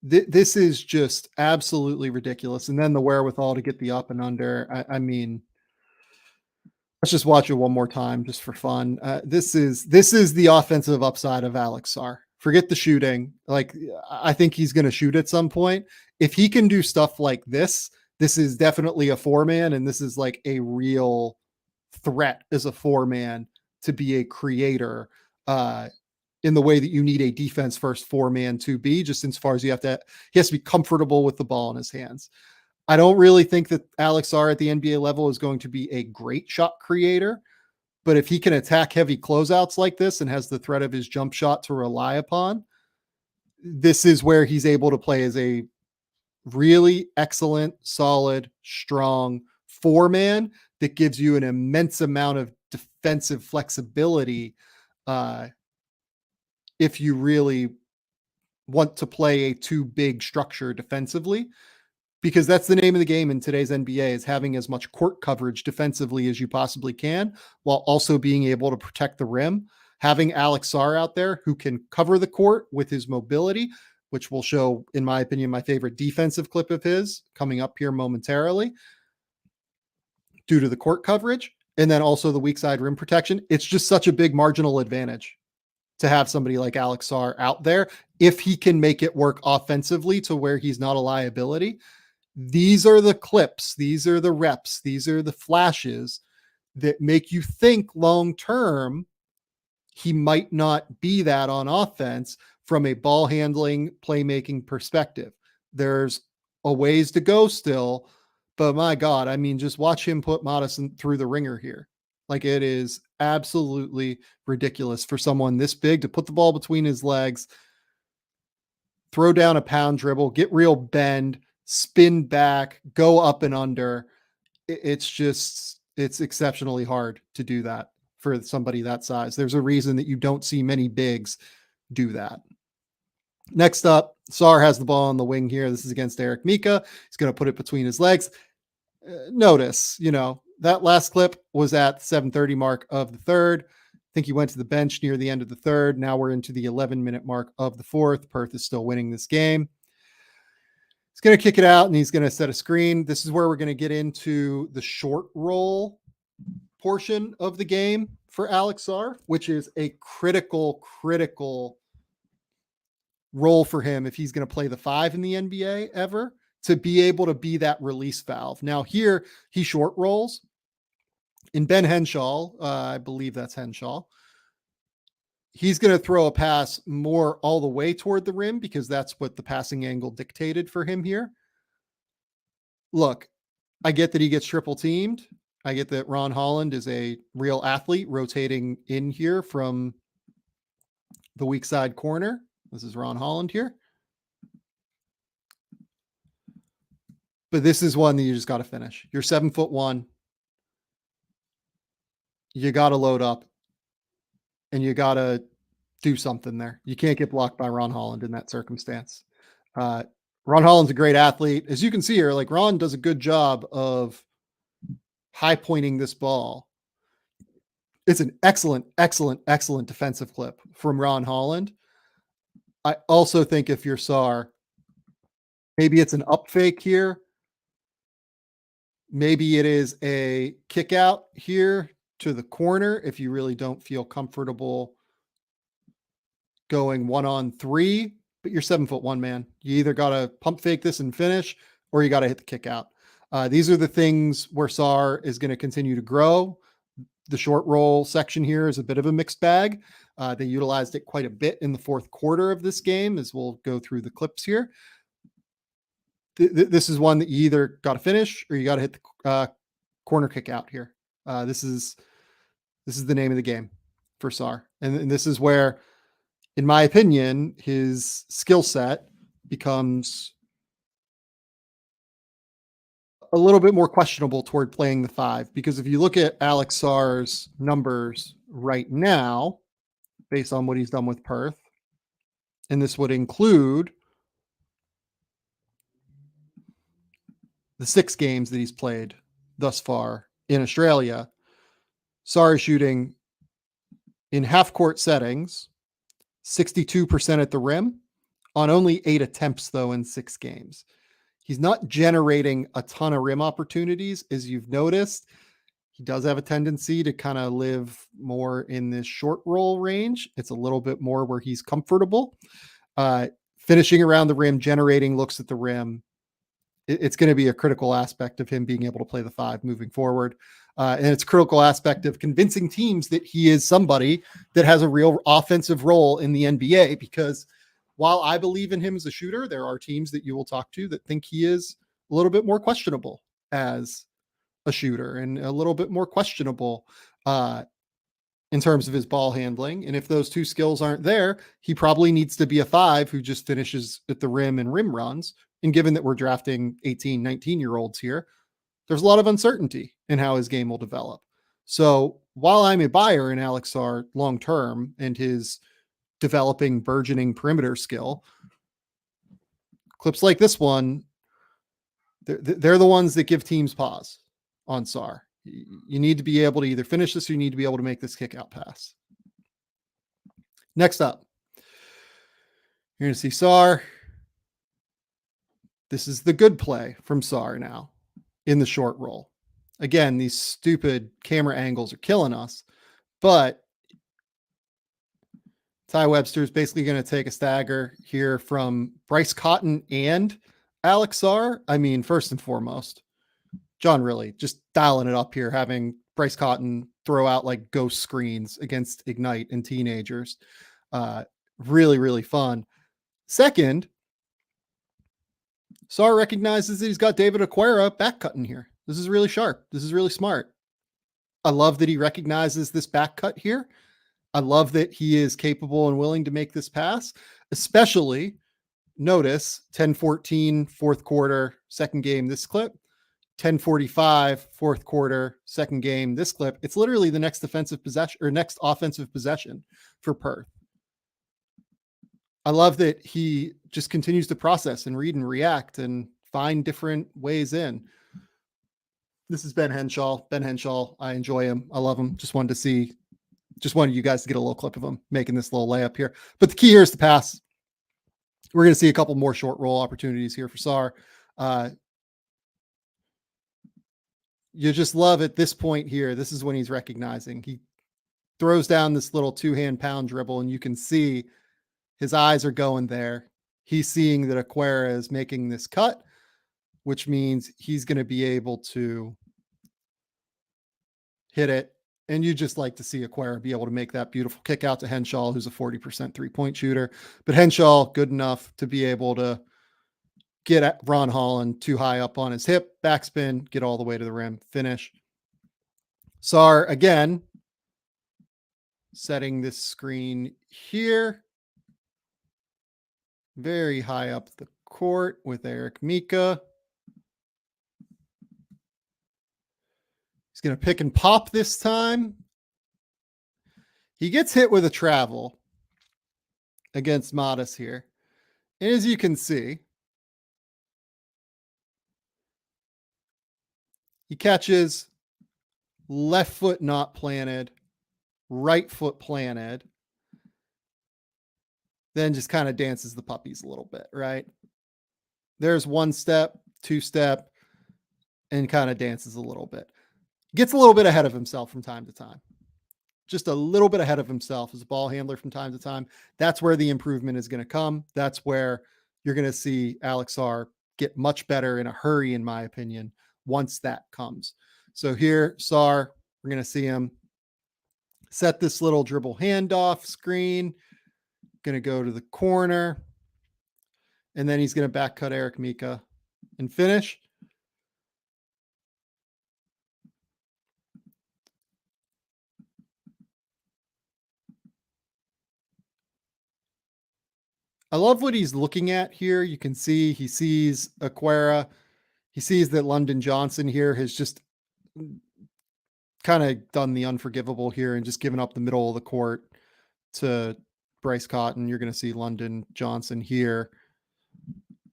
S1: this is just absolutely ridiculous. And then the wherewithal to get the up and under. I mean, let's just watch it one more time just for fun. This is the offensive upside of Alex Sarr. Forget the shooting. Like, I think he's going to shoot at some point. If he can do stuff like this is definitely a 4-man, and this is like a real threat as a 4-man to be a creator in the way that you need a defense first 4-man to be, just as far as he has to be comfortable with the ball in his hands. I don't really think that Alex Sarr at the NBA level is going to be a great shot creator, but if he can attack heavy closeouts like this and has the threat of his jump shot to rely upon, this is where he's able to play as a really excellent, solid, strong 4-man that gives you an immense amount of defensive flexibility if you really want to play a too big structure defensively, because that's the name of the game in today's NBA, is having as much court coverage defensively as you possibly can, while also being able to protect the rim. Having Alex Sarr out there who can cover the court with his mobility, which will show, in my opinion, my favorite defensive clip of his coming up here momentarily, due to the court coverage, and then also the weak side rim protection. It's just such a big marginal advantage to have somebody like Alex Sarr out there if he can make it work offensively to where he's not a liability. These are the clips, these are the reps, these are the flashes that make you think long term he might not be that on offense from a ball handling, playmaking perspective. There's a ways to go still, but my God, I mean, just watch him put Madison through the ringer here. Like, it is absolutely ridiculous for someone this big to put the ball between his legs, throw down a pound dribble, get real bend, spin back, go up and under. It's exceptionally hard to do that for somebody that size. There's a reason that you don't see many bigs do that. Next up, Sarr has the ball on the wing here. This is against Eric Mika. He's going to put it between his legs. Notice, that last clip was at the 7:30 mark of the third. I think he went to the bench near the end of the third. Now we're into the 11-minute mark of the fourth. Perth is still winning this game. He's going to kick it out, and he's going to set a screen. This is where we're going to get into the short roll portion of the game for Alex Sarr, which is a critical role for him if he's going to play the 5 in the NBA ever, to be able to be that release valve. Now here he short rolls in Ben Henshaw. I believe that's Henshaw. He's going to throw a pass more all the way toward the rim because that's what the passing angle dictated for him here. Look, I get that he gets triple teamed. I get that Ron Holland is a real athlete rotating in here from the weak side corner. This is Ron Holland here. But this is one that you just got to finish. You're 7'1". You got to load up and you got to do something there. You can't get blocked by Ron Holland in that circumstance. Ron Holland's a great athlete. As you can see here, like, Ron does a good job of high pointing this ball. It's an excellent defensive clip from Ron Holland. I also think if you're Sarr, maybe it's an up fake here. Maybe it is a kick out here to the corner if you really don't feel comfortable going 1-on-3, but you're 7'1", man. You either got to pump fake this and finish, or you got to hit the kick out. These are the things where Sarr is going to continue to grow. The short roll section here is a bit of a mixed bag. They utilized it quite a bit in the fourth quarter of this game, as we'll go through the clips here. This is one that you either got to finish or you got to hit the corner kick out here. This is the name of the game for Sarr. And this is where, in my opinion, his skill set becomes a little bit more questionable toward playing the 5, because if you look at Alex Sarr's numbers right now, based on what he's done with Perth, and this would include the 6 games that he's played thus far in Australia, Sarr is shooting in half-court settings 62% at the rim on only 8 attempts, though, in 6 games. He's not generating a ton of rim opportunities, as you've noticed. He does have a tendency to kind of live more in this short roll range. It's a little bit more where he's comfortable. Finishing around the rim, generating looks at the rim. It's going to be a critical aspect of him being able to play the 5 moving forward. And it's a critical aspect of convincing teams that he is somebody that has a real offensive role in the NBA, because while I believe in him as a shooter, there are teams that you will talk to that think he is a little bit more questionable as a shooter and a little bit more questionable in terms of his ball handling. And if those 2 skills aren't there, he probably needs to be a 5 who just finishes at the rim and rim runs. And given that we're drafting 18, 19-year-olds here, there's a lot of uncertainty in how his game will develop. So while I'm a buyer in Alex Sarr long-term and his developing, burgeoning perimeter skill, clips like this one They're the ones that give teams pause on Sarr. You need to be able to either finish this or you need to be able to make this kick out pass. Next up, you're going to see Sarr. This is the good play from Sarr now in the short roll. Again, these stupid camera angles are killing us, but Ty Webster is basically going to take a stagger here from Bryce Cotton and Alex Sarr. I mean, first and foremost, John really just dialing it up here, having Bryce Cotton throw out like ghost screens against Ignite and teenagers. Really, really fun. Second, Sarr recognizes that he's got David Aquera back cutting here. This is really sharp. This is really smart. I love that he recognizes this back cut here. I love that he is capable and willing to make this pass, especially notice 10-14 fourth quarter, second game, this clip, 10-45 fourth quarter, second game, this clip. It's literally the next defensive possession or next offensive possession for Perth. I love that he just continues to process and read and react and find different ways in. This is Ben Henshaw. Ben Henshaw, I enjoy him. I love him. Just wanted you guys to get a little clip of him making this little layup here. But the key here is the pass. We're going to see a couple more short roll opportunities here for Sarr. You just love at this point here. This is when he's recognizing. He throws down this little 2-hand pound dribble, and you can see his eyes are going there. He's seeing that Aquera is making this cut, which means he's going to be able to hit it. And you just like to see Aquera be able to make that beautiful kick out to Henshaw, who's a 40% three-point shooter. But Henshaw, good enough to be able to get at Ron Holland too high up on his hip, backspin, get all the way to the rim, finish. Sarr, again, setting this screen here. Very high up the court with Eric Mika. He's going to pick and pop this time. He gets hit with a travel against Modis here. And as you can see, he catches left foot not planted, right foot planted, then just kind of dances the puppies a little bit, right? There's one step, two step, and kind of dances a little bit. Gets a little bit ahead of himself from time to time. Just a little bit ahead of himself as a ball handler from time to time. That's where the improvement is going to come. That's where you're going to see Alex Sarr get much better in a hurry, in my opinion, once that comes. So here, Sarr, we're going to see him set this little dribble handoff screen. Going to go to the corner. And then he's going to back cut Eric Mika and finish. I love what he's looking at here. You can see he sees Aquera. He sees that London Johnson here has just kind of done the unforgivable here and just given up the middle of the court to Bryce Cotton. You're going to see London Johnson here.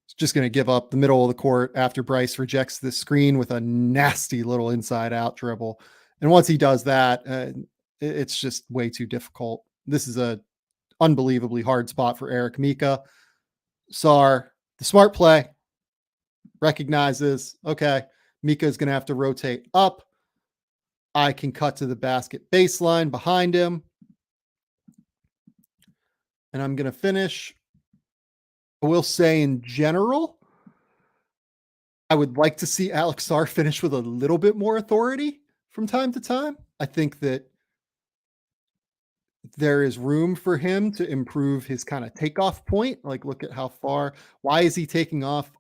S1: He's just going to give up the middle of the court after Bryce rejects the screen with a nasty little inside out dribble. And once he does that, it's just way too difficult. This is a unbelievably hard spot for Eric Mika. Sarr, the smart play, recognizes, okay, Mika is going to have to rotate up. I can cut to the basket baseline behind him. And I'm going to finish. I will say in general, I would like to see Alex Sarr finish with a little bit more authority from time to time. I think that there is room for him to improve his kind of takeoff point. Like, look at how far. Why is he taking off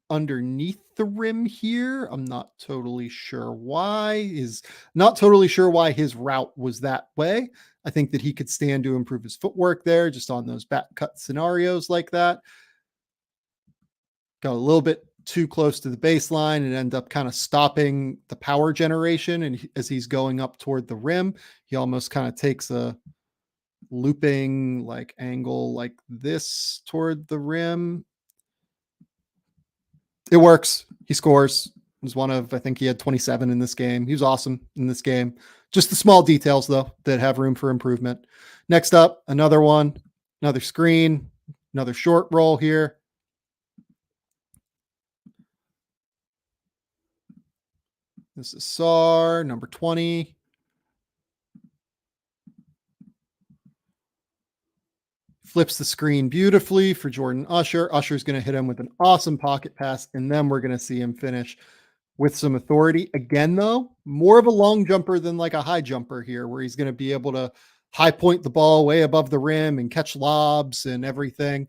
S1: underneath the rim here? I'm not totally sure why. Not totally sure why his route was that way. I think that he could stand to improve his footwork there, just on those back cut scenarios like that. Got a little bit too close to the baseline and end up kind of stopping the power generation. And as he's going up toward the rim, he almost kind of takes a looping like angle like this toward the rim. It works. He scores. He's one of, I think he had 27 in this game. He was awesome in this game. Just the small details, though, that have room for improvement. Next up, another one, another screen, another short roll here. This is Sarr, number 20. Flips the screen beautifully for Jordan Usher. Usher's going to hit him with an awesome pocket pass, and then we're going to see him finish with some authority. Again, though, more of a long jumper than like a high jumper here, where he's going to be able to high point the ball way above the rim and catch lobs and everything.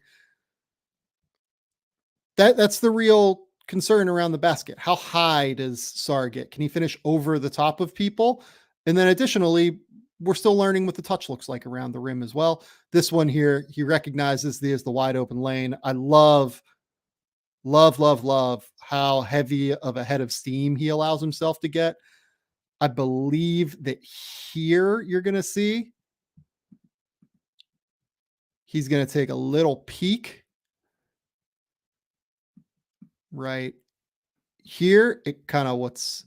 S1: That's the real concern around the basket. How high does Sarr get? Can he finish over the top of people? And then additionally, we're still learning what the touch looks like around the rim as well. This one here, he recognizes the wide open lane. I love how heavy of a head of steam he allows himself to get. I believe that here you're going to see he's going to take a little peek right here. It kind of what's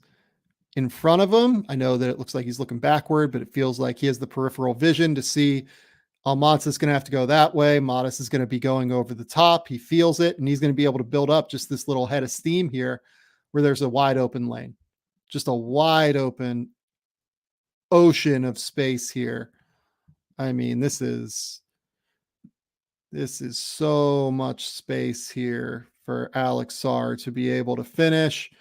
S1: in front of him. I know that it looks like he's looking backward, but it feels like he has the peripheral vision to see Almanza is going to have to go that way. Modest is going to be going over the top. He feels it, and he's going to be able to build up just this little head of steam here where there's a wide open lane. Just a wide open ocean of space here. I mean, this is so much space here for Alex Sarr to be able to finish.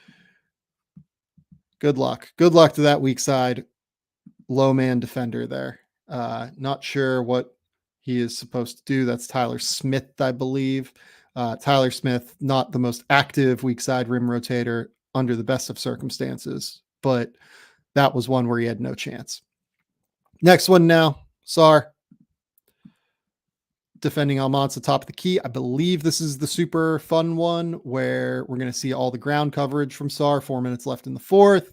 S1: Good luck. Good luck to that weak side low man defender there. Not sure what he is supposed to do. That's Tyler Smith, I believe. Tyler Smith, not the most active weak side rim rotator under the best of circumstances, but that was one where he had no chance. Next one now, Sarr defending Almanza top of the key. I believe this is the super fun one where we're going to see all the ground coverage from Sarr. 4 minutes left in the fourth.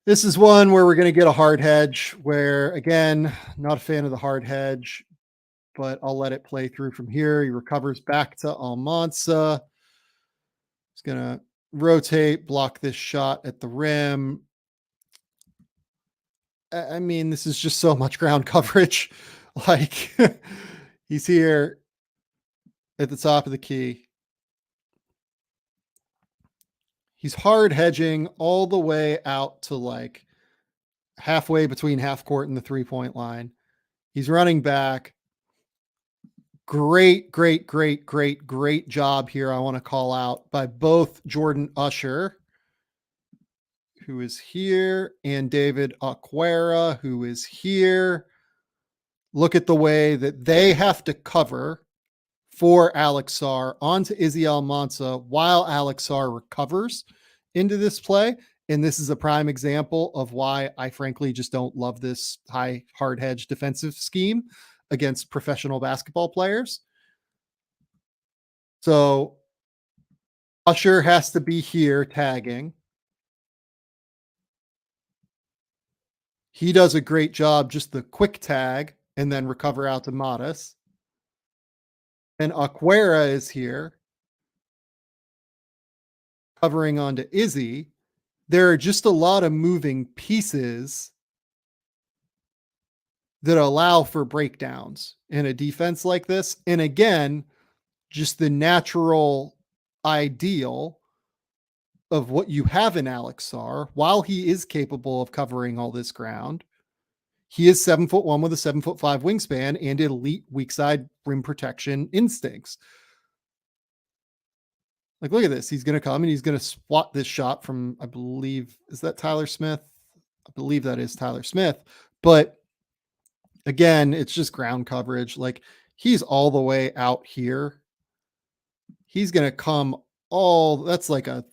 S1: This is one where we're going to get a hard hedge where, again, not a fan of the hard hedge, but I'll let it play through from here. He recovers back to Almanza. He's going to rotate, block this shot at the rim. I mean, this is just so much ground coverage. Like, he's here at the top of the key. He's hard hedging all the way out to like halfway between half court and the 3-point line. He's running back. Great job here. I want to call out by both Jordan Usher, who is here, and David Aquera, who is here. Look at the way that they have to cover for Alex Sarr onto Izzy Almanza while Alex Sarr recovers into this play. And this is a prime example of why I frankly just don't love this high hard hedge defensive scheme against professional basketball players. So Usher has to be here tagging. He does a great job, just the quick tag and then recover out to Modest. And Aquera is here covering onto Izzy. There are just a lot of moving pieces that allow for breakdowns in a defense like this. And again, just the natural ideal of what you have in Alex Sarr, while he is capable of covering all this ground, he is 7'1" with a 7'5" wingspan and elite weak side rim protection instincts. Like, look at this. He's going to come and he's going to swat this shot from, I believe, is that Tyler Smith? I believe that is Tyler Smith. But again, it's just ground coverage. Like, he's all the way out here. He's going to come that's like a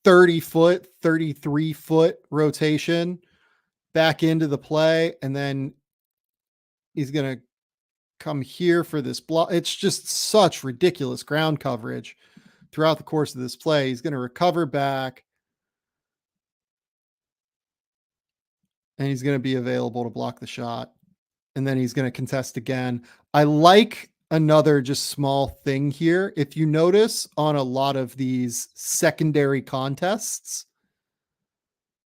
S1: 30-foot, 33-foot rotation back into the play. And then he's going to come here for this block. It's just such ridiculous ground coverage throughout the course of this play. He's going to recover back. And he's going to be available to block the shot. And then he's going to contest again. I like another just small thing here. If you notice on a lot of these secondary contests,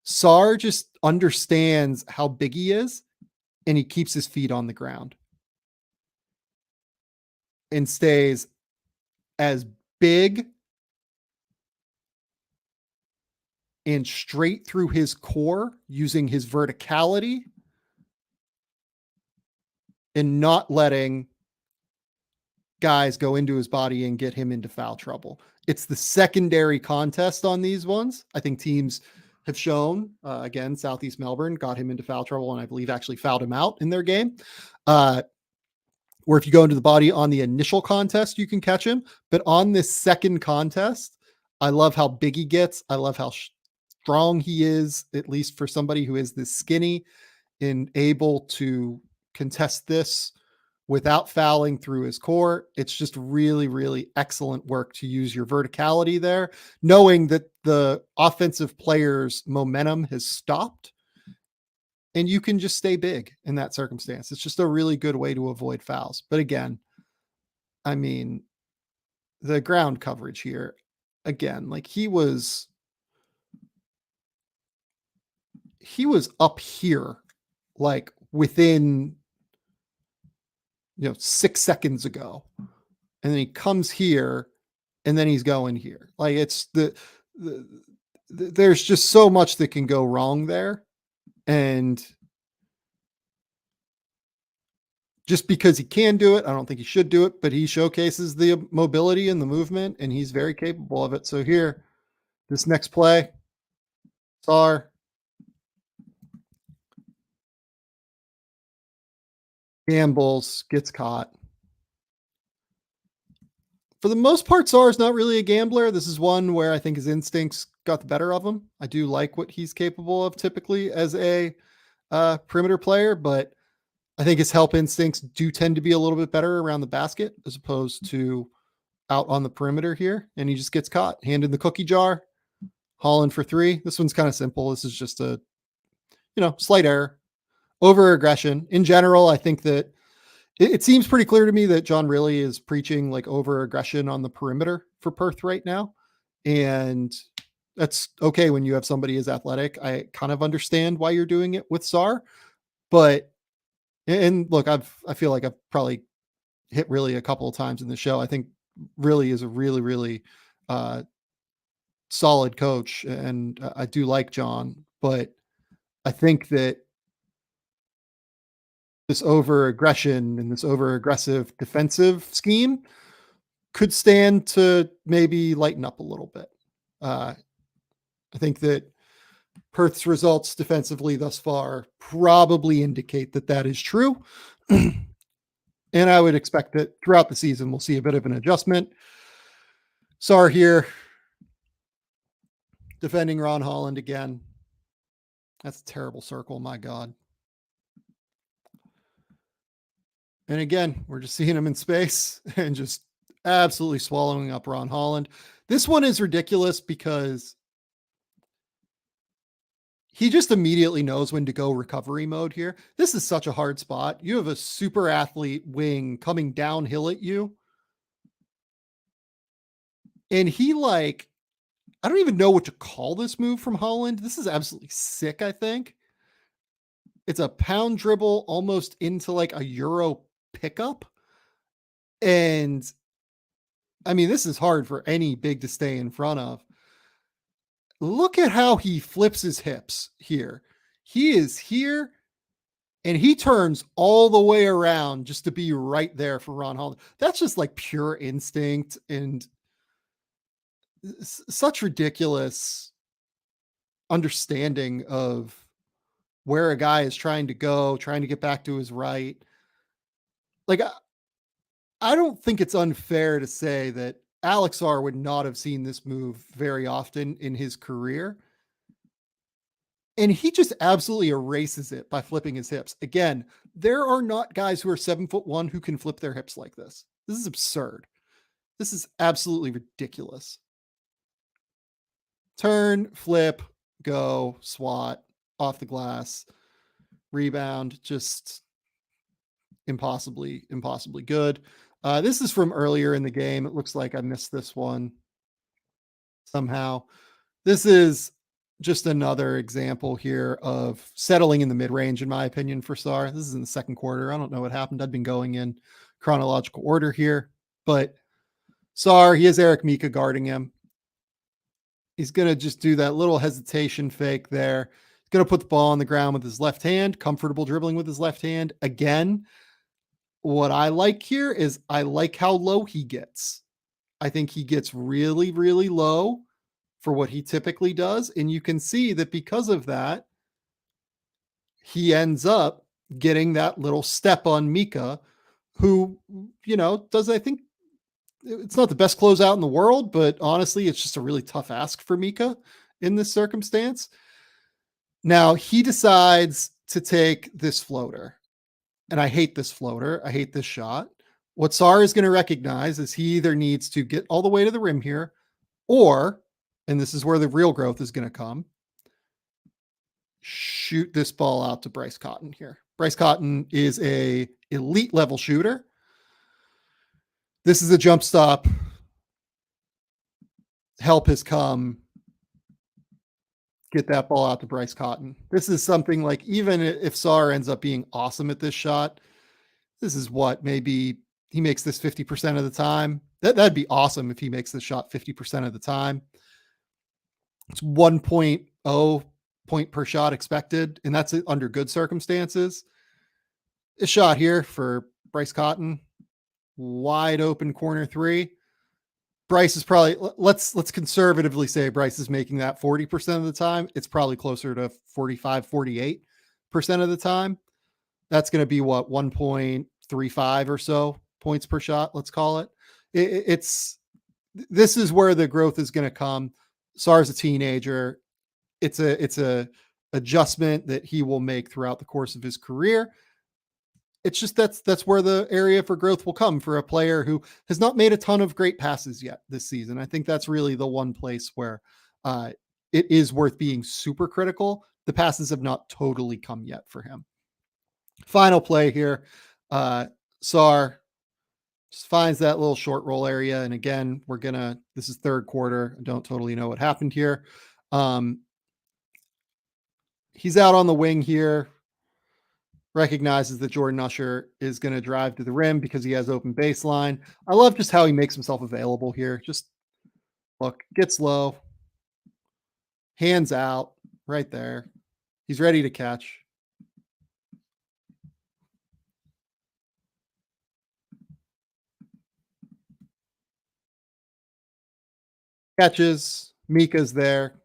S1: Sarr just understands how big he is and he keeps his feet on the ground and stays as big and straight through his core using his verticality and not letting guys go into his body and get him into foul trouble. It's the secondary contest on these ones. I think teams have shown, again, Southeast Melbourne got him into foul trouble and I believe actually fouled him out in their game. Where if you go into the body on the initial contest, you can catch him. But on this second contest, I love how big he gets. I love how strong he is, at least for somebody who is this skinny and able to contest this without fouling through his core. It's just really, really excellent work to use your verticality there, knowing that the offensive player's momentum has stopped and you can just stay big in that circumstance. It's just a really good way to avoid fouls. But again, I mean, the ground coverage here, again, like he was up here, like within 6 seconds ago. And then he comes here and then he's going here. Like it's there's just so much that can go wrong there. And just because he can do it, I don't think he should do it, but he showcases the mobility and the movement and he's very capable of it. So here, this next play, Sarr gambles, gets caught. For the most part, Sarr is not really a gambler. This is one where I think his instincts got the better of him. I do like what he's capable of typically as a perimeter player, but I think his help instincts do tend to be a little bit better around the basket as opposed to out on the perimeter here. And he just gets caught, hand in the cookie jar, Holland for 3. This one's kind of simple. This is just a, slight error, over aggression. In general, I think that it seems pretty clear to me that John really is preaching like over aggression on the perimeter for Perth right now. And that's okay when you have somebody as athletic. I kind of understand why you're doing it with Sarr, but, and look, I feel like I've probably hit really a couple of times in the show. I think really is a really, really solid coach. And I do like John, but I think that this over aggression and this over aggressive defensive scheme could stand to maybe lighten up a little bit. I think that Perth's results defensively thus far probably indicate that that is true. And I would expect that throughout the season, we'll see a bit of an adjustment. Sarr here defending Ron Holland again. That's a terrible circle. My God. And again, we're just seeing him in space and just absolutely swallowing up Ron Holland. This one is ridiculous because he just immediately knows when to go recovery mode here. This is such a hard spot. You have a super athlete wing coming downhill at you. And he I don't even know what to call this move from Holland. This is absolutely sick, I think. It's a pound dribble almost into like a Euro pickup. And I mean, this is hard for any big to stay in front of. Look at how he flips his hips here. He is here and he turns all the way around just to be right there for Ron Holland. That's just like pure instinct and such ridiculous understanding of where a guy is trying to go, trying to get back to his right. Like, I don't think it's unfair to say that Alex Sarr would not have seen this move very often in his career. And he just absolutely erases it by flipping his hips. Again, there are not guys who are 7'1" who can flip their hips like this. This is absurd. This is absolutely ridiculous. Turn, flip, go, swat, off the glass, rebound, just impossibly good. This is from earlier in the game. It looks like I missed this one somehow. This is just another example here of settling in the mid-range, in my opinion, for Sarr. This is in the second quarter. I don't know what happened. I've been going in chronological order here, but Sarr, he has Eric Mika guarding him. He's going to just do that little hesitation fake there. He's going to put the ball on the ground with his left hand, comfortable dribbling with his left hand. Again, what I like here is I like how low he gets. I think he gets really, really low for what he typically does. And you can see that because of that, he ends up getting that little step on Mika, who, does, I think, it's not the best closeout in the world, but honestly, it's just a really tough ask for Mika in this circumstance. Now he decides to take this floater, and I hate this floater. I hate this shot. What Sarr is going to recognize is he either needs to get all the way to the rim here, or, and this is where the real growth is going to come, shoot this ball out to Bryce Cotton here. Bryce Cotton is a elite level shooter. This is a jump stop. Help has come. Get that ball out to Bryce Cotton. This is something like, even if Sarr ends up being awesome at this shot, this is what, maybe he makes this 50% of the time. That'd be awesome if he makes this shot 50% of the time. It's 1.0 point per shot expected, and that's under good circumstances. This shot here for Bryce Cotton, wide open corner three. Bryce is probably, let's conservatively say Bryce is making that 40% of the time. It's probably closer to 45, 48% of the time. That's going to be what, 1.35 or so points per shot, let's call it. This is where the growth is going to come. Sarr's a teenager. It's a adjustment that he will make throughout the course of his career. It's just that's where the area for growth will come for a player who has not made a ton of great passes yet this season. I think that's really the one place where it is worth being super critical. The passes have not totally come yet for him. Final play here. Sarr just finds that little short roll area. And again, this is third quarter. I don't totally know what happened here. He's out on the wing here. Recognizes that Jordan Usher is going to drive to the rim because he has open baseline. I love just how he makes himself available here. Just look, gets low, hands out right there. He's ready to catch. Catches, Mika's there,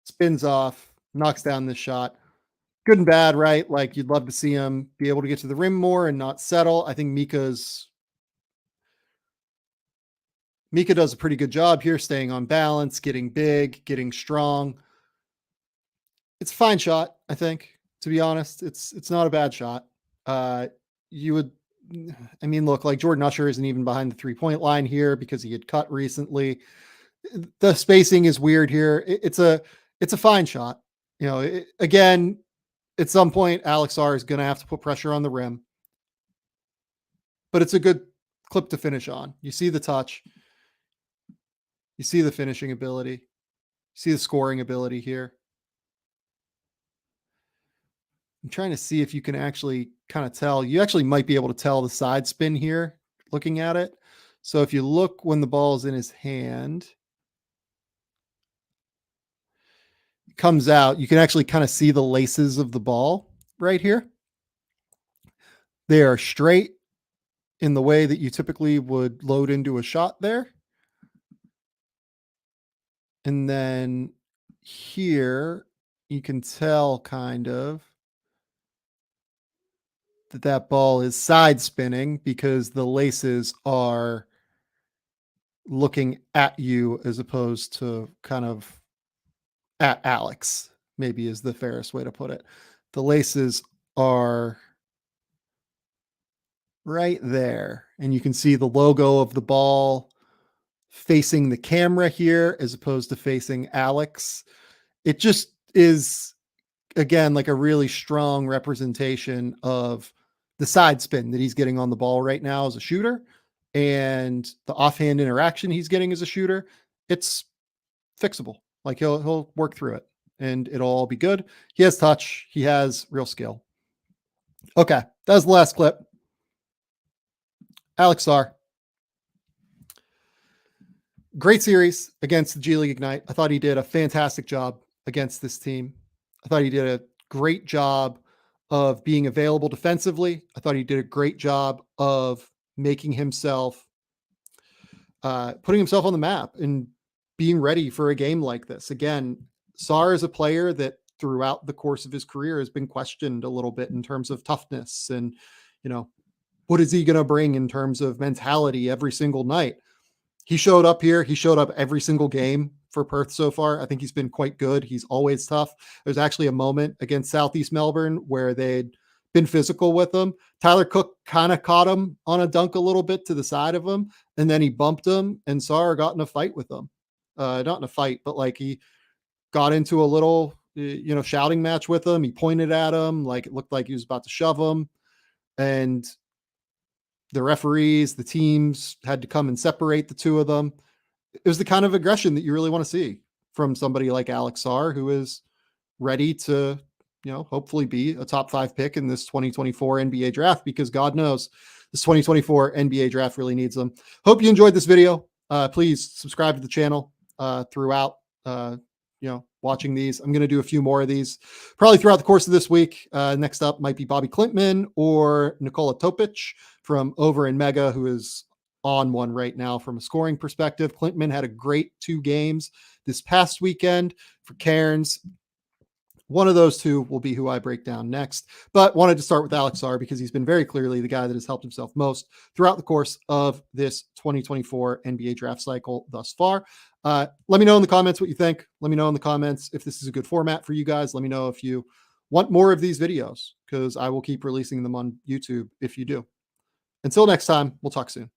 S1: spins off, knocks down this shot. Good and bad, right? Like, you'd love to see him be able to get to the rim more and not settle. I think Mika does a pretty good job here, staying on balance, getting big, getting strong. It's a fine shot, I think, to be honest. It's not a bad shot. Look, like Jordan Usher isn't even behind the 3-point line here because he had cut recently. The spacing is weird here. It's a fine shot. Again, at some point, Alex Sarr is going to have to put pressure on the rim, but it's a good clip to finish on. You see the touch, you see the finishing ability, you see the scoring ability here. I'm trying to see if you can actually kind of tell. You actually might be able to tell the side spin here, looking at it. So if you look when the ball is in his hand, comes out, you can actually kind of see the laces of the ball right here. They are straight in the way that you typically would load into a shot there. And then here you can tell kind of that ball is side spinning because the laces are looking at you as opposed to kind of at Alex, maybe is the fairest way to put it. The laces are right there, and you can see the logo of the ball facing the camera here as opposed to facing Alex. It just is, again, like a really strong representation of the side spin that he's getting on the ball right now as a shooter and the offhand interaction he's getting as a shooter, it's fixable. Like he'll work through it and it'll all be good. He has touch. He has real skill. Okay. That was the last clip. Alex Sarr. Great series against the G League Ignite. I thought he did a fantastic job against this team. I thought he did a great job of being available defensively. I thought he did a great job of making himself, putting himself on the map and being ready for a game like this. Again, Sarr is a player that throughout the course of his career has been questioned a little bit in terms of toughness and, what is he going to bring in terms of mentality every single night? He showed up here. He showed up every single game for Perth so far. I think he's been quite good. He's always tough. There's actually a moment against Southeast Melbourne where they'd been physical with him. Tyler Cook kind of caught him on a dunk a little bit to the side of him, and then he bumped him, and Sarr got in a fight with him. Not in a fight, but like he got into a little, shouting match with him. He pointed at him like it looked like he was about to shove him, and the referees, the teams had to come and separate the two of them. It was the kind of aggression that you really want to see from somebody like Alex Sarr, who is ready to, hopefully be a top 5 pick in this 2024 NBA draft, because God knows this 2024 NBA draft really needs them. Hope you enjoyed this video. Please subscribe to the channel throughout, watching these. I'm going to do a few more of these probably throughout the course of this week. Next up might be Bobby Klintman or Nikola Topic from over in Mega, who is on one right now from a scoring perspective. Klintman had a great 2 games this past weekend for Cairns. One of those two will be who I break down next, but wanted to start with Alex Sarr because he's been very clearly the guy that has helped himself most throughout the course of this 2024 NBA draft cycle thus far. Let me know in the comments what you think. Let me know in the comments if this is a good format for you guys. Let me know if you want more of these videos, because I will keep releasing them on YouTube if you do. Until next time, we'll talk soon.